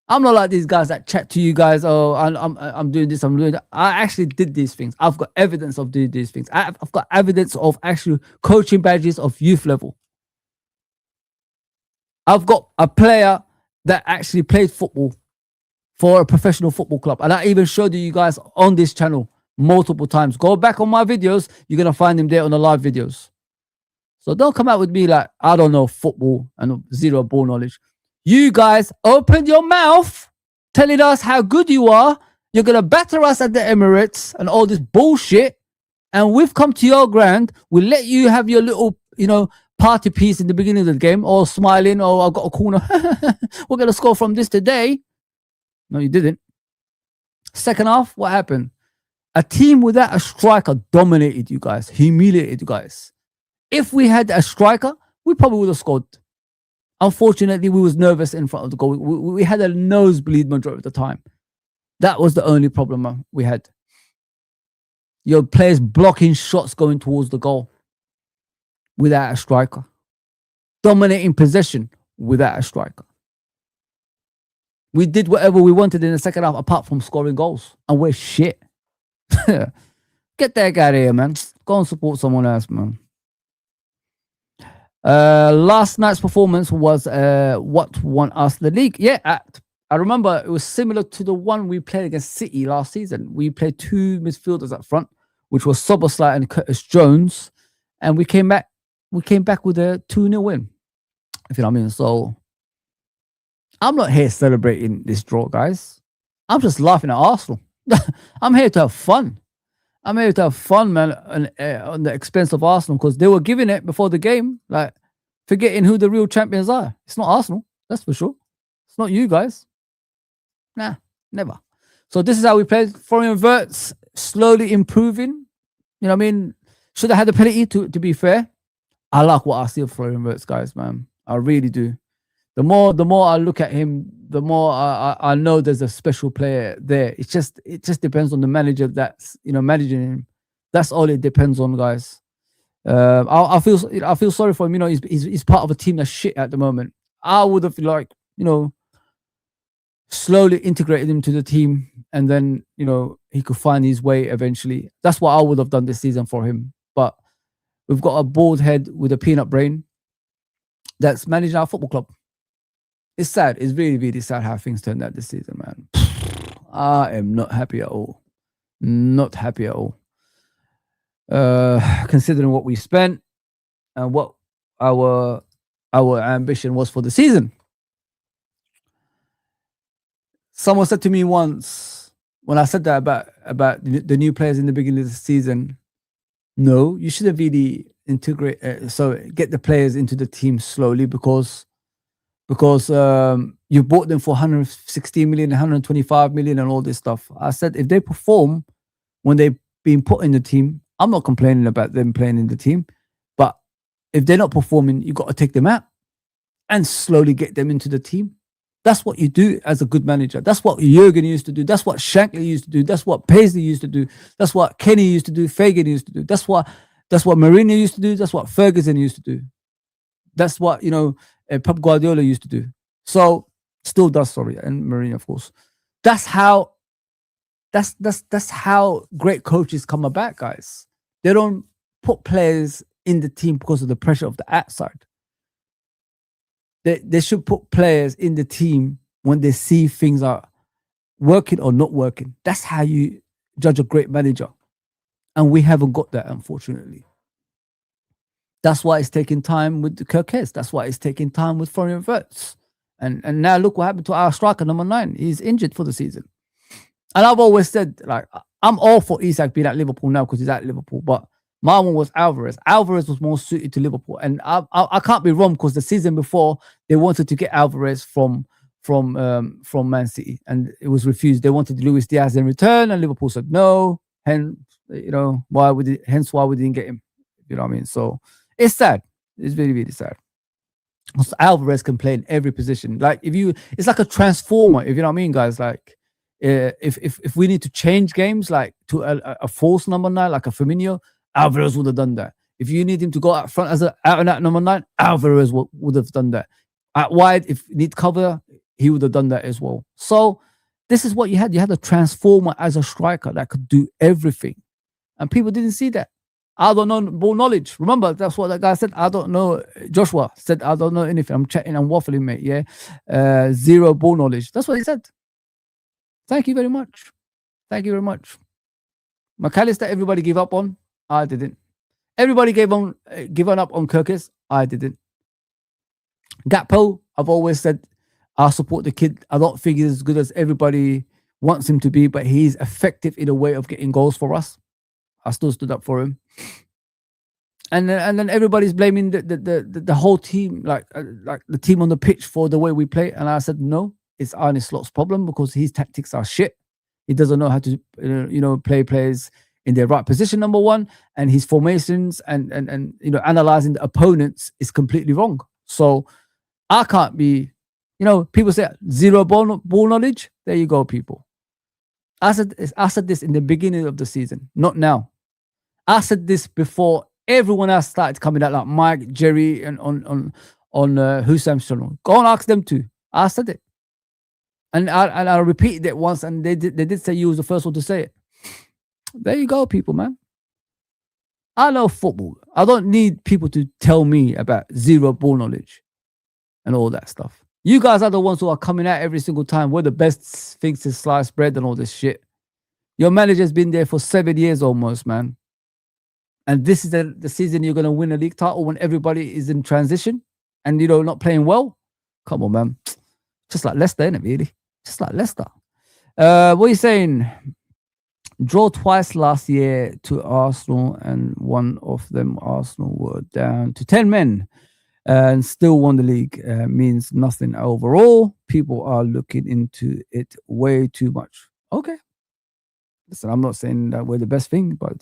I'm not like these guys that chat to you guys. Oh, I'm doing this. I'm doing that. I actually did these things. I've got evidence of doing these things. I've got evidence of actually coaching badges of youth level. I've got a player that actually played football for a professional football club, and I even showed you guys on this channel multiple times. Go back on my videos. You're gonna find him there on the live videos. So don't come out with me like I don't know football and zero ball knowledge. You guys opened your mouth telling us how good you are. You're going to batter us at the Emirates and all this bullshit. And we've come to your ground. We'll let you have your little, party piece in the beginning of the game, all smiling. Oh, I've got a corner. We're going to score from this today. No, you didn't. Second half, what happened? A team without a striker dominated you guys, humiliated you guys. If we had a striker, we probably would have scored. Unfortunately, we was nervous in front of the goal. We had a nosebleed majority of the time. That was the only problem we had. Your players blocking shots going towards the goal without a striker. Dominating possession without a striker. We did whatever we wanted in the second half apart from scoring goals. And we're shit. Get that guy out of here, man. Go and support someone else, man. Last night's performance was what won us the league. Yeah, I remember it was similar to the one we played against City last season. We played two midfielders up front, which was Soboslai and Curtis Jones, and we came back with a 2-0 win. If you know what I mean. So I'm not here celebrating this draw, guys. I'm just laughing at Arsenal. I'm here to have fun. I'm here to have fun, man, on the expense of Arsenal, because they were giving it before the game, like forgetting who the real champions are. It's not Arsenal, that's for sure. It's not you guys. Nah, never. So this is how we played. Florian Wirtz slowly improving. You know what I mean? Should have had the penalty to be fair. I like what I see of Florian Wirtz, guys, man. I really do. The more I look at him, the more I know there's a special player there. It just depends on the manager that's managing him. That's all it depends on, guys. I feel sorry for him. He's part of a team that's shit at the moment. I would have slowly integrated him to the team, and then he could find his way eventually. That's what I would have done this season for him. But we've got a bald head with a peanut brain that's managing our football club. It's sad. It's really, really sad how things turned out this season, man. I am not happy at all. Not happy at all. Considering what we spent and what our ambition was for the season. Someone said to me once, when I said that about the new players in the beginning of the season, no, you shouldn't really integrate. Get the players into the team slowly because you bought them for 116 million, 125 million and all this stuff. I said, if they perform when they've been put in the team, I'm not complaining about them playing in the team. But if they're not performing, you got to take them out and slowly get them into the team. That's what you do as a good manager. That's what Jurgen used to do. That's what Shankly used to do. That's what Paisley used to do. That's what Kenny used to do. Fagan used to do. That's what Mourinho used to do. That's what Ferguson used to do. That's what Pep Guardiola used to do. So still does, sorry, and Mourinho, of course. That's how great coaches come about, guys. They don't put players in the team because of the pressure of the outside. They should put players in the team when they see things are working or not working. That's how you judge a great manager. And we haven't got that, unfortunately. That's why it's taking time with the Kirkes. That's why it's taking time with Florian Wirtz. And now look what happened to our striker, number 9. He's injured for the season. And I've always said, like, I'm all for Isak being at Liverpool now because he's at Liverpool. But my one was Alvarez. Alvarez was more suited to Liverpool. And I can't be wrong because the season before, they wanted to get Alvarez from Man City. And it was refused. They wanted Luis Diaz in return. And Liverpool said no. Hence why we didn't get him. You know what I mean? So it's sad. It's very, very sad. Alvarez can play in every position. Like it's like a transformer, if you know what I mean, guys. Like If we need to change games like to a false number 9, like a Firmino, Alvarez would have done that. If you need him to go out front as an out and out number 9, Alvarez would have done that. At wide, if you need cover, he would have done that as well. So this is what you had. You had a transformer as a striker that could do everything, and people didn't see that. I don't know ball knowledge. Remember, that's what that guy said. I don't know. Joshua said, I don't know anything. I'm chatting, I'm waffling, mate. Yeah. Zero ball knowledge. That's what he said. Thank you very much. Thank you very much. McAllister, everybody gave up on. I didn't. Everybody given up on Kirkis. I didn't. Gakpo, I've always said, I support the kid. I don't think he's as good as everybody wants him to be, but he's effective in a way of getting goals for us. I still stood up for him. And then everybody's blaming the whole team, like the team on the pitch for the way we play. And I said, no, it's Arne Slot's problem because his tactics are shit. He doesn't know how to, play players in their right position, number one, and his formations and analyzing the opponents is completely wrong. So I can't be, people say zero ball knowledge. There you go, people. I said this in the beginning of the season, not now. I said this before everyone else started coming out, like Mike, Jerry, and on Husam's channel. Go and ask them too. I said it, and I repeated it once, and they did say you was the first one to say it. There you go, people, man. I know football. I don't need people to tell me about zero ball knowledge and all that stuff. You guys are the ones who are coming out every single time. We're the best things to slice bread and all this shit. Your manager's been there for 7 years almost, man. And this is the season you're going to win a league title when everybody is in transition and, not playing well. Come on, man. Just like Leicester, innit, really? Just like Leicester. What are you saying? Draw twice last year to Arsenal, and one of them Arsenal were down to 10 men and still won the league. Means nothing overall. People are looking into it way too much. Okay. Listen, I'm not saying that we're the best thing, but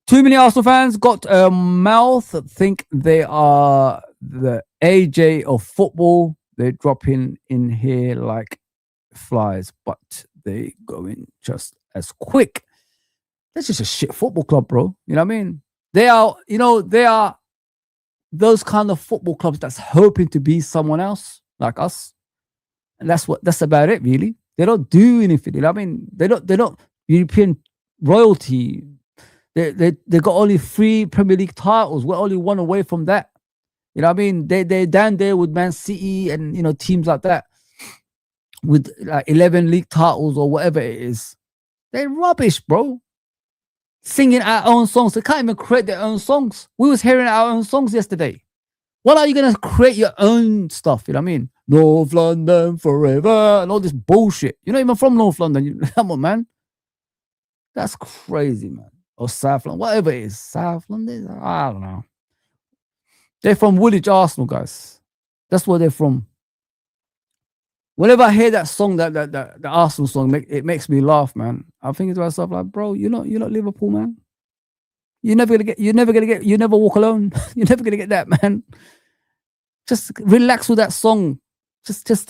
too many Arsenal fans got a mouth, think they are the AJ of football. They're dropping in here like flies, but they going just as quick. That's just a shit football club, bro. You know what I mean? They are those kind of football clubs that's hoping to be someone else like us. And that's about it, really. They don't do anything. You know what I mean? They're not European royalty. They got only 3 Premier League titles. We're only 1 away from that. You know what I mean? They're down there with Man City and teams like that with like 11 league titles or whatever it is. They're rubbish, bro. Singing our own songs. They can't even create their own songs. We was hearing our own songs yesterday. What are you going to create your own stuff? You know what I mean? North London forever and all this bullshit. You're not even from North London. Come on, man. That's crazy, man. Or South London, whatever it is. South London, I don't know. They're from Woolwich, Arsenal, guys. That's where they're from. Whenever I hear that song, the Arsenal song, it makes me laugh, man. I'm thinking to myself, like, bro, you're not Liverpool, man. You're never walk alone. You're never gonna get that, man. Just relax with that song. Just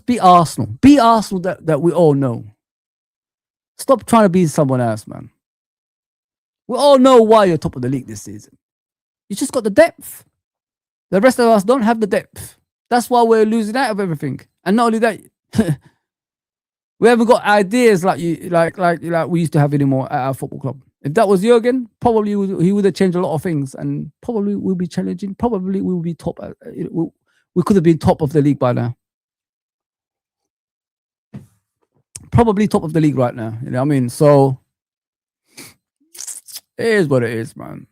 be Arsenal. Be Arsenal that we all know. Stop trying to be someone else, man. We all know why you're top of the league this season. You just got the depth. The rest of us don't have the depth. That's why we're losing out of everything. And not only that, we haven't got ideas like we used to have anymore at our football club. If that was Jurgen, probably he would have changed a lot of things, and probably we'll be challenging. Probably we will be top. We could have been top of the league by now. Probably top of the league right now. You know what I mean? So it is what it is, man.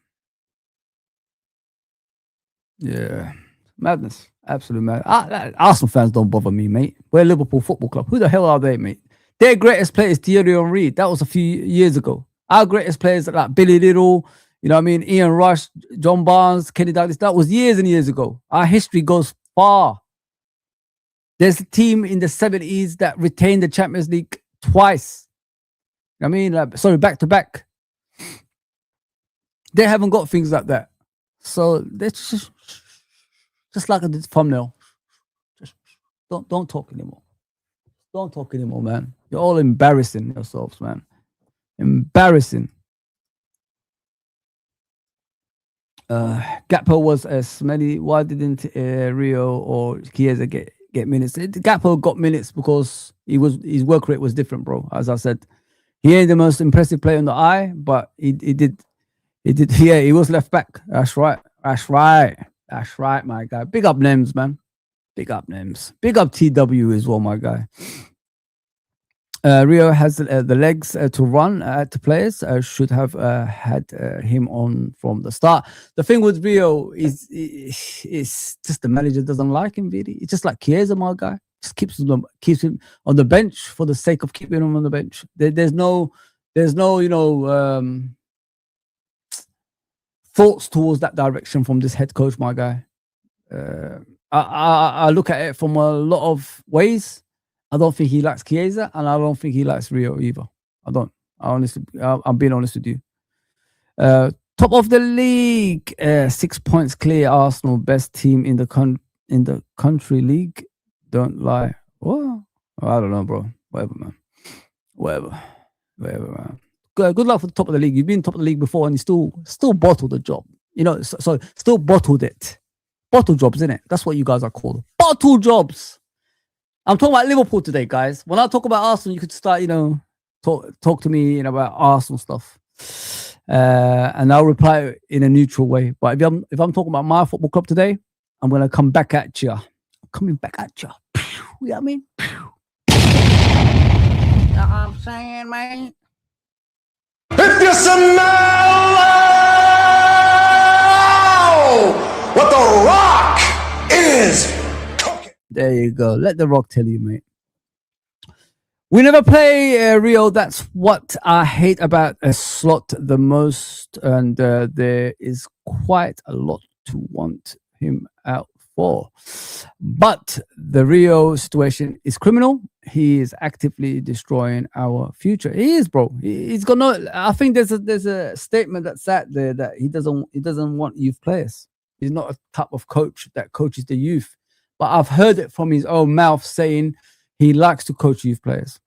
Yeah. Madness. Absolute madness. Arsenal fans don't bother me, mate. We're Liverpool Football Club. Who the hell are they, mate? Their greatest player is Thierry Henry. That was a few years ago. Our greatest players are like Billy Little, you know what I mean? Ian Rush, John Barnes, Kenny Douglas. That was years and years ago. Our history goes far. There's a team in the 70s that retained the Champions League twice. I mean, back to back. They haven't got things like that. So that's just like a thumbnail. Just don't talk anymore. Don't talk anymore, man. You're all embarrassing yourselves, man. Embarrassing. Gakpo was smelly. Why didn't Rio or Chiesa get minutes? Gakpo got minutes because his work rate was different, bro. As I said, he ain't the most impressive player on the eye, but he did. Yeah, he was left back. That's right. That's right. That's right, my guy. Big up names, man. Big up names. Big up TW as well, my guy. Rio has the legs to run at the players. Should have had him on from the start. The thing with Rio is just the manager doesn't like him, really. It's just like Chiesa, my guy. Just keeps him on the bench for the sake of keeping him on the bench. There's no thoughts towards that direction from this head coach, my guy. I look at it from a lot of ways. I don't think he likes Chiesa, and I don't think he likes Rio either. I don't. I'm being honest with you. Top of the league, 6 points clear. Arsenal, best team in the country league. Don't lie. What? I don't know, bro. Whatever, man. Whatever, man. Good luck for the top of the league. You've been top of the league before, and you still bottled the job. You know, so still bottled it. Bottle jobs, isn't it? That's what you guys are called. Bottle jobs. I'm talking about Liverpool today, guys. When I talk about Arsenal, you could start, talk to me about Arsenal stuff, and I'll reply in a neutral way. But if I'm talking about my football club today, I'm gonna come back at you. I'm coming back at you. You know what I mean? You know what I'm saying, man? If you smell what the Rock is cooking. There you go. Let the Rock tell you, mate. We never play Rio. That's what I hate about a slot the most. And there is quite a lot to want him out for. But the Rio situation is criminal. He is actively destroying our future. He is, bro. He's got no. I think there's a statement that's out there that he doesn't want youth players. He's not a type of coach that coaches the youth. But I've heard it from his own mouth saying he likes to coach youth players.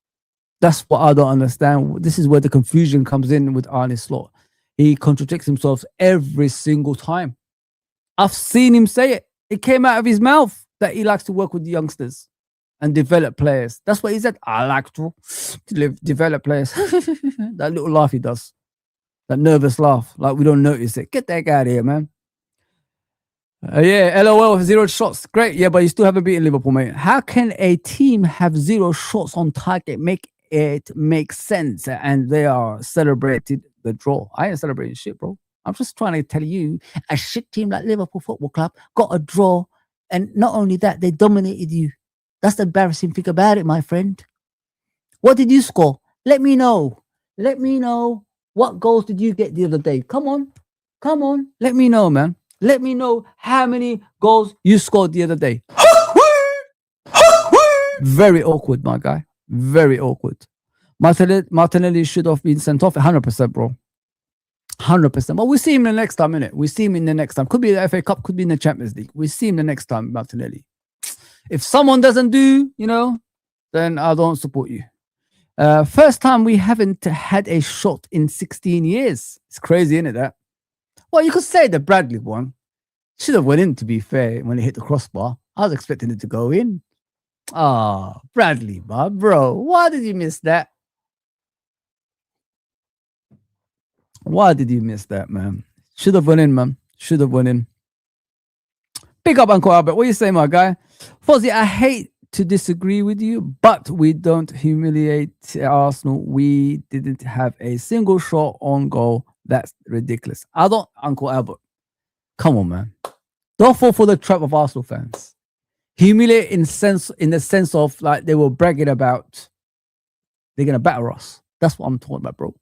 That's what I don't understand. This is where the confusion comes in with Arne Slot. He contradicts himself every single time. I've seen him say it. It came out of his mouth that he likes to work with the youngsters and develop players. That's what he said. I like to develop players. That little laugh he does. That nervous laugh. Like we don't notice it. Get that guy out of here, man. Yeah, LOL with 0 shots. Great. Yeah, but you still haven't beaten Liverpool, mate. How can a team have 0 shots on target? Make it make sense. And they are celebrated the draw. I ain't celebrating shit, bro. I'm just trying to tell you, a shit team like Liverpool Football Club got a draw. And not only that, they dominated you. That's the embarrassing thing about it, my friend. What did you score? Let me know. Let me know. What goals did you get the other day? Come on. Come on. Let me know, man. Let me know how many goals you scored the other day. Very awkward, my guy. Very awkward. Martinelli should have been sent off 100%, bro. 100%. But we'll see him the next time, innit? We see him in the next time. Could be the FA Cup, could be in the Champions League. We see him the next time, Martinelli. If someone doesn't do, then I don't support you. First time we haven't had a shot in 16 years. It's crazy, isn't it, that? Well, you could say the Bradley one should have went in, to be fair, when he hit the crossbar. I was expecting it to go in. Ah, Bradley, bro. Why did you miss that? Why did you miss that, man? Should have went in, man. Should have went in. Pick up Uncle Albert. What you say, my guy? Fozzie, I hate to disagree with you, but we don't humiliate Arsenal. We didn't have a single shot on goal. That's ridiculous. I don't, Uncle Albert. Come on, man. Don't fall for the trap of Arsenal fans. Humiliate in the sense of like they were bragging about they're gonna batter us. That's what I'm talking about, bro.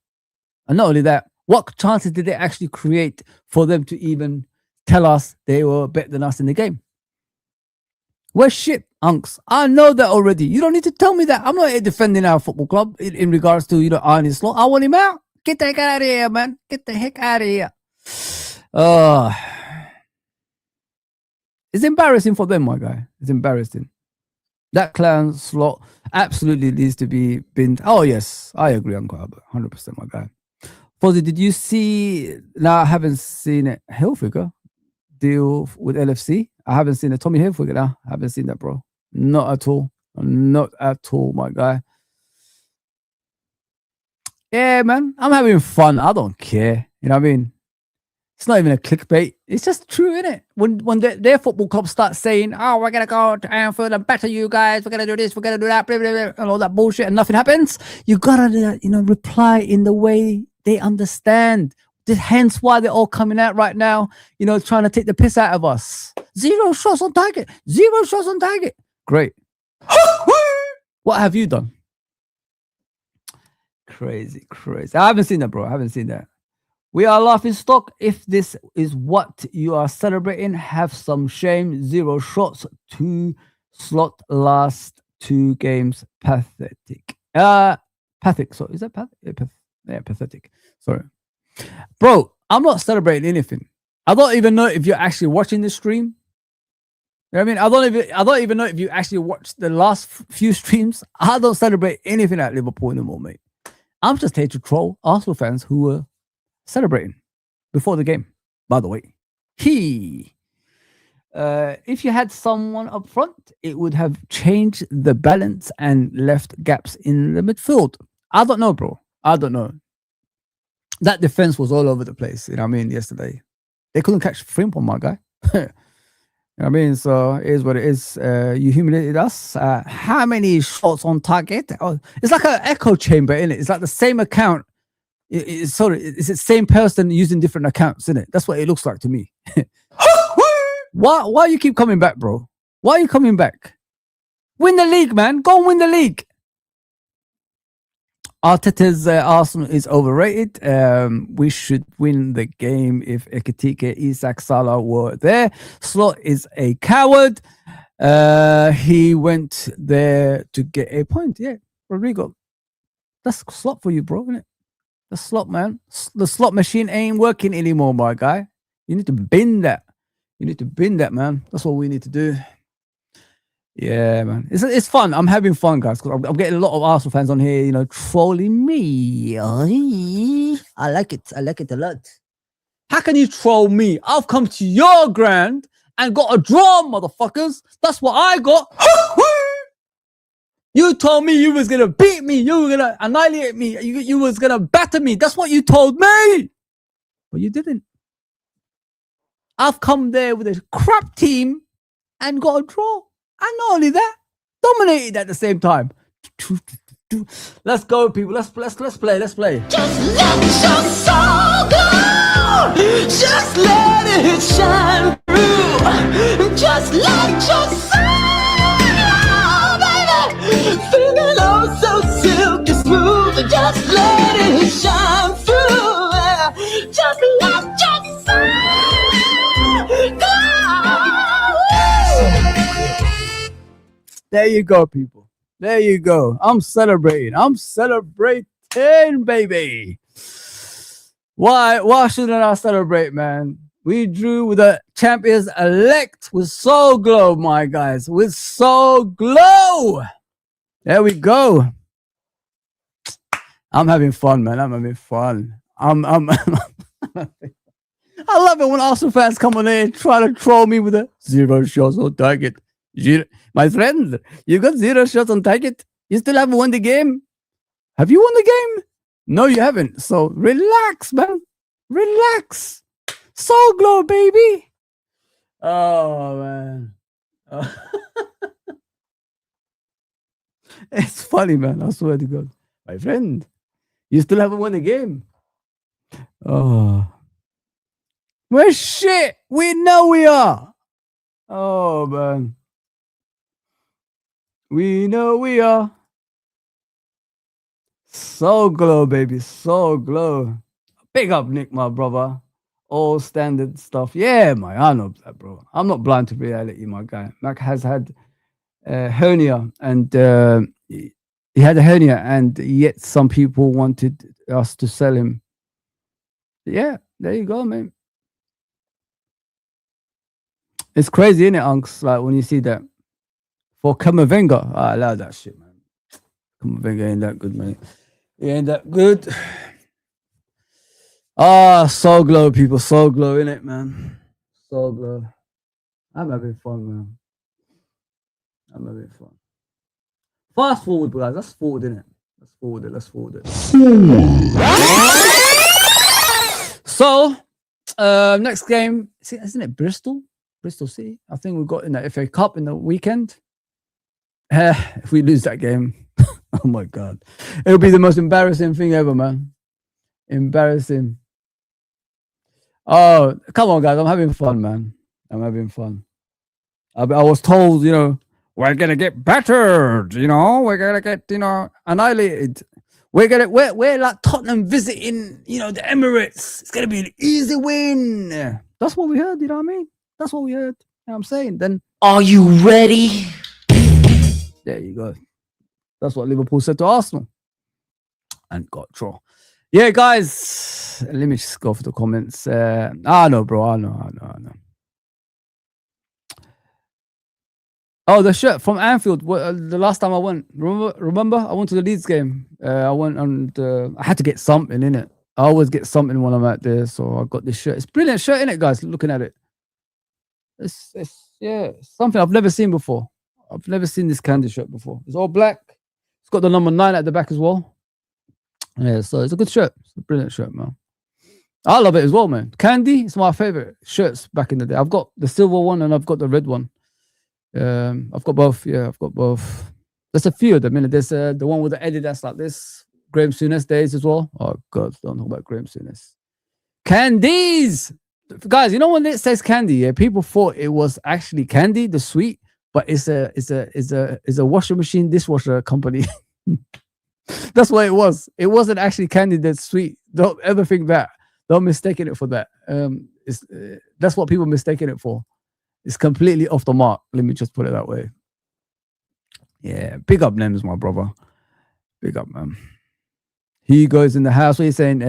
And not only that, what chances did they actually create for them to even tell us they were better than us in the game? We're shit, unks. I know that already. You don't need to tell me that. I'm not defending our football club in regards to Arne Slot. I want him out. Get the heck out of here, man. Get the heck out of here. It's embarrassing for them, my guy. It's embarrassing. That clown Slot Absolutely needs to be binned. Oh yes, I agree, Uncle Albert. 100%, my guy. Fozzie, did you see? Now I haven't seen it. Hilfiger deal with LFC. I haven't seen it. Tommy Hilfiger. Now I haven't seen that, bro. Not at all. Not at all, my guy. Yeah, man. I'm having fun. I don't care. You know what I mean? It's not even a clickbait. It's just true, isn't it? When their football clubs start saying, "Oh, we're gonna go to Anfield and batter you guys. We're gonna do this. We're gonna do that," blah, blah, blah, and all that bullshit, and nothing happens. You gotta, reply in the way they understand. Hence why they're all coming out right now, trying to take the piss out of us. 0 shots on target. 0 shots on target. Great. What have you done? Crazy. I haven't seen that, bro. I haven't seen that. We are laughing stock. If this is what you are celebrating, have some shame. 0 shots, 2 slot last 2 games. Pathetic. Pathetic. So is that pathetic? Yeah, pathetic. Sorry. Bro, I'm not celebrating anything. I don't even know if you're actually watching the stream. You know what I mean? I don't even know if you actually watched the last few streams. I don't celebrate anything at Liverpool anymore, mate. I'm just here to troll Arsenal fans who were celebrating before the game, by the way. If you had someone up front, it would have changed the balance and left gaps in the midfield. I don't know, bro. I don't know. That defense was all over the place, yesterday. They couldn't catch Frimpong, my guy. So it is what it is. You humiliated us. How many shots on target? Oh, it's like an echo chamber, isn't it? It's like the same account. It's the same person using different accounts, isn't it? That's what it looks like to me. Why you keep coming back, bro? Why are you coming back? Win the league, man. Go and win the league. Arteta's Arsenal is overrated. We should win the game if Ekitike, Isak, Salah were there. Slot is a coward. He went there to get a point. Yeah, Rodrigo. That's slot for you, bro, isn't it? The slot, man. The slot machine ain't working anymore, my guy. You need to bin that. Man. That's what we need to do. Yeah, man. It's fun. I'm having fun, guys, because I'm getting a lot of Arsenal fans on here, trolling me. I like it. I like it a lot. How can you troll me? I've come to your ground and got a draw, motherfuckers. That's what I got. You told me you was going to beat me. You were going to annihilate me. You was going to batter me. That's what you told me. But you didn't. I've come there with a crap team and got a draw. And not only that, dominated at the same time. Let's go, people. Let's play. Just let your soul go. Just let it shine through. Just let your soul, baby, feeling oh so silky smooth. Just let it shine through. Just let your soul go. There you go, people. There you go. I'm celebrating. Baby. Why shouldn't I celebrate, man? We drew with the champions elect with So Glow, my guys. With So Glow. There we go. I'm having fun, man. I'm having fun. I love it when Arsenal fans come on in and try to troll me with a 0 shots on target. My friend, you got 0 shots on target. You still haven't won the game. Have you won the game? No, you haven't. So relax, man. Relax. So Glow, baby. Oh, man. It's funny, man. I swear to God. My friend, you still haven't won the game. Oh. We're shit. We know we are. Oh, man. We know we are. So Glow, baby. So Glow. Big up, Nick, my brother. All standard stuff. Yeah, man. I know that, bro. I'm not blind to reality, my guy. Mac has had hernia, and he had a hernia, and yet some people wanted us to sell him. Yeah, there you go, man. It's crazy, isn't it, Unks? Like when you see that. For Kamavinga, I love that shit, man. Come on, Wenger ain't that good, mate. He ain't that good. Ah, so glow, people. So glow, innit, man? So glow. I'm having fun, man. I'm having fun. Fast forward, guys. Let's forward, innit? Let's forward it. Let's forward it. So, next game, isn't it Bristol? Bristol City? I think we got in the FA Cup in the weekend. If we lose that game, oh my God. It'll be the most embarrassing thing ever, man. Embarrassing. Oh, come on, guys. I'm having fun, man. I'm having fun. I was told, you know, we're going to get battered, you know, we're going to get, you know, annihilated. We're like Tottenham visiting, you know, the Emirates. It's going to be an easy win. That's what we heard, you know what I mean? That's what we heard. You know what I'm saying? Then, are you ready? There you go. That's what Liverpool said to Arsenal. And got draw. Yeah, guys. Let me just go for the comments. I know, bro. I know. Oh, the shirt from Anfield. The last time I went, remember? I went to the Leeds game. I went and I had to get something in it. I always get something when I'm out there, so I got this shirt. It's a brilliant shirt, in it, guys. Looking at it, it's something I've never seen before. I've never seen this candy shirt before. It's all black. It's got the number 9 at the back as well. Yeah, so it's a good shirt. It's a brilliant shirt, man. I love it as well, man. Candy is my favorite shirts back in the day. I've got the silver one and I've got the red one. I've got both. Yeah, I've got both. There's a few of them. There's the one with the Adidas like this. Graham Souness days as well. Oh God, don't know about Graham Souness. Candies, guys. You know when it says candy, yeah, people thought it was actually candy, the sweet, but it's a washing machine dishwasher company. That's what it was. It wasn't actually candy that's sweet. Don't ever think that. Don't mistake it for that. That's what people mistaken it for. It's completely off the mark. Let me just put it that way. Yeah, big up names, my brother. Big up, man. He goes in the house. What are you saying?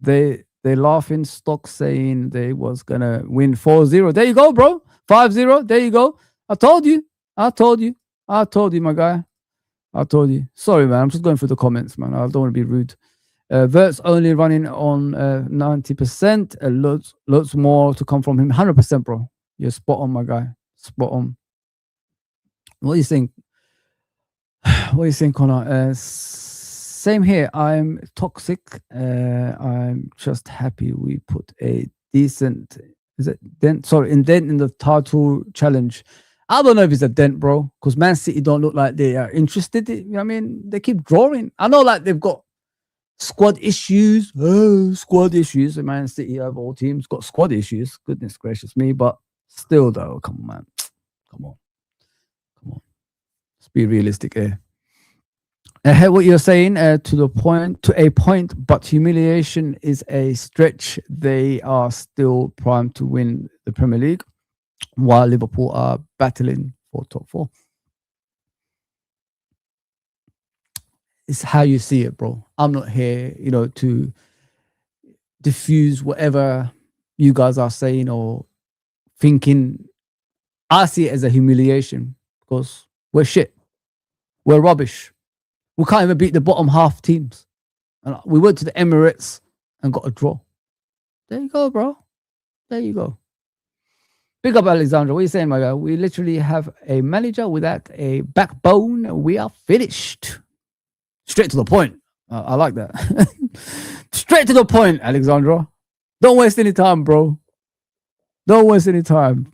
They laughing stock saying they was gonna win 4-0. There you go, bro. 5-0. There you go. I told you, my guy. I told you. Sorry, man. I'm just going through the comments, man. I don't want to be rude. Vert's only running on 90%. Lots more to come from him. 100%, bro. You're spot on, my guy. Spot on. What do you think? What do you think, Connor? Same here. I'm toxic. I'm just happy we put a decent dent in the title challenge. I don't know if it's a dent, bro, because Man City don't look like they are interested. You know what I mean? They keep drawing. I know, like, they've got squad issues. Squad issues. Man City, of all teams, got squad issues. Goodness gracious me. But still, though, come on, man. Come on. Let's be realistic here. I heard what you're saying to a point, but humiliation is a stretch. They are still primed to win the Premier League, while Liverpool are battling for top 4. It's how you see it, bro. I'm not here, to diffuse whatever you guys are saying or thinking. I see it as a humiliation because we're shit. We're rubbish. We can't even beat the bottom half teams. And we went to the Emirates and got a draw. There you go, bro. There you go. Big up, Alexandra. What are you saying, my guy? We literally have a manager without a backbone. We are finished. Straight to the point. I like that. Straight to the point, Alexandra. Don't waste any time, bro. Don't waste any time.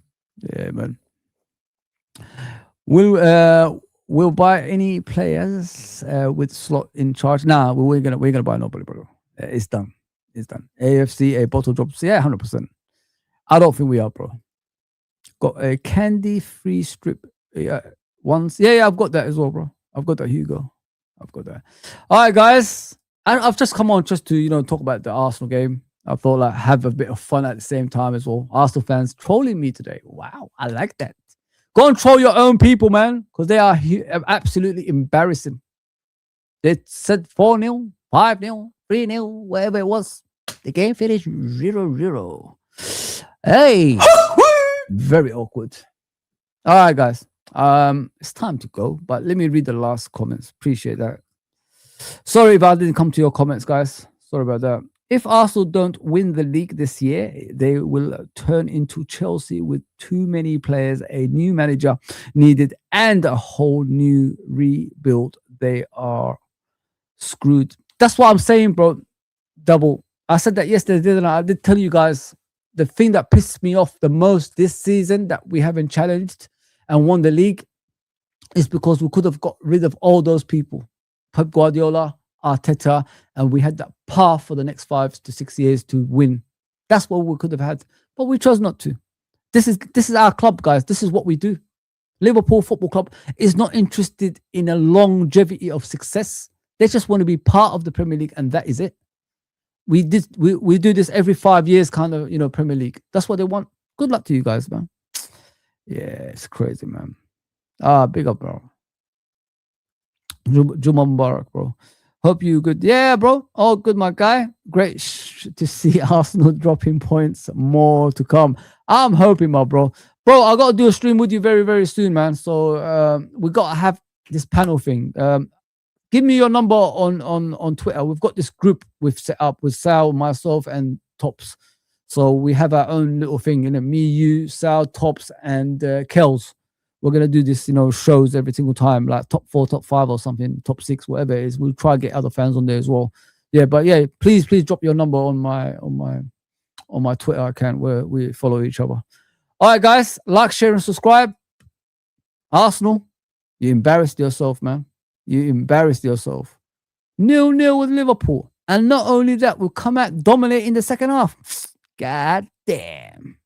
Yeah, man. We'll buy any players with Slot in charge. Nah, we're gonna buy nobody, bro. It's done. It's done. AFC, a bottle drops. Yeah, 100%. I don't think we are, bro. Got a candy free strip. Yeah, once. Yeah, I've got that as well, bro. I've got that, Hugo. I've got that. All right, guys. I've just come on just to talk about the Arsenal game. I thought like have a bit of fun at the same time as well. Arsenal fans trolling me today. Wow, I like that. Go and troll your own people, man, because they are absolutely embarrassing. They said 4-0, 5-0, 3-0, whatever it was. The game finished 0-0. Hey, very awkward. All right, guys. It's time to go, but let me read the last comments. Appreciate that. Sorry if I didn't come to your comments, guys. Sorry about that. If Arsenal don't win the league this year, they will turn into Chelsea with too many players, a new manager needed, and a whole new rebuild. They are screwed. That's what I'm saying, bro. Double. I said that yesterday, didn't I? I did tell you guys the thing that pissed me off the most this season that we haven't challenged and won the league is because we could have got rid of all those people. Pep Guardiola, Arteta, and we had that path for the next 5 to 6 years to win. That's what we could have had, but we chose not to. This is our club, guys. This is what we do. Liverpool Football Club is not interested in a longevity of success. They just want to be part of the Premier League, and that is it. We do this every 5 years, kind of, Premier League. That's what they want. Good luck to you guys, man. Yeah, it's crazy, man. Big up, bro. Juma Mubarak, bro. Hope you good. Yeah, bro. All good, my guy. Great to see Arsenal dropping points. More to come. I'm hoping, my bro. Bro, I got to do a stream with you very, very soon, man. So we got to have this panel thing. Give me your number on Twitter. We've got this group we've set up with Sal, myself, and Tops. So we have our own little thing, me, you, Sal, Tops, and Kels. We're going to do this, shows every single time, like top 4, top 5 or something, top 6, whatever it is. We'll try to get other fans on there as well. Yeah, but yeah, please drop your number on my Twitter account where we follow each other. All right, guys, like, share, and subscribe. Arsenal, you embarrassed yourself, man. You embarrassed yourself. 0-0 with Liverpool. And not only that, we'll come out dominate in the second half. God damn.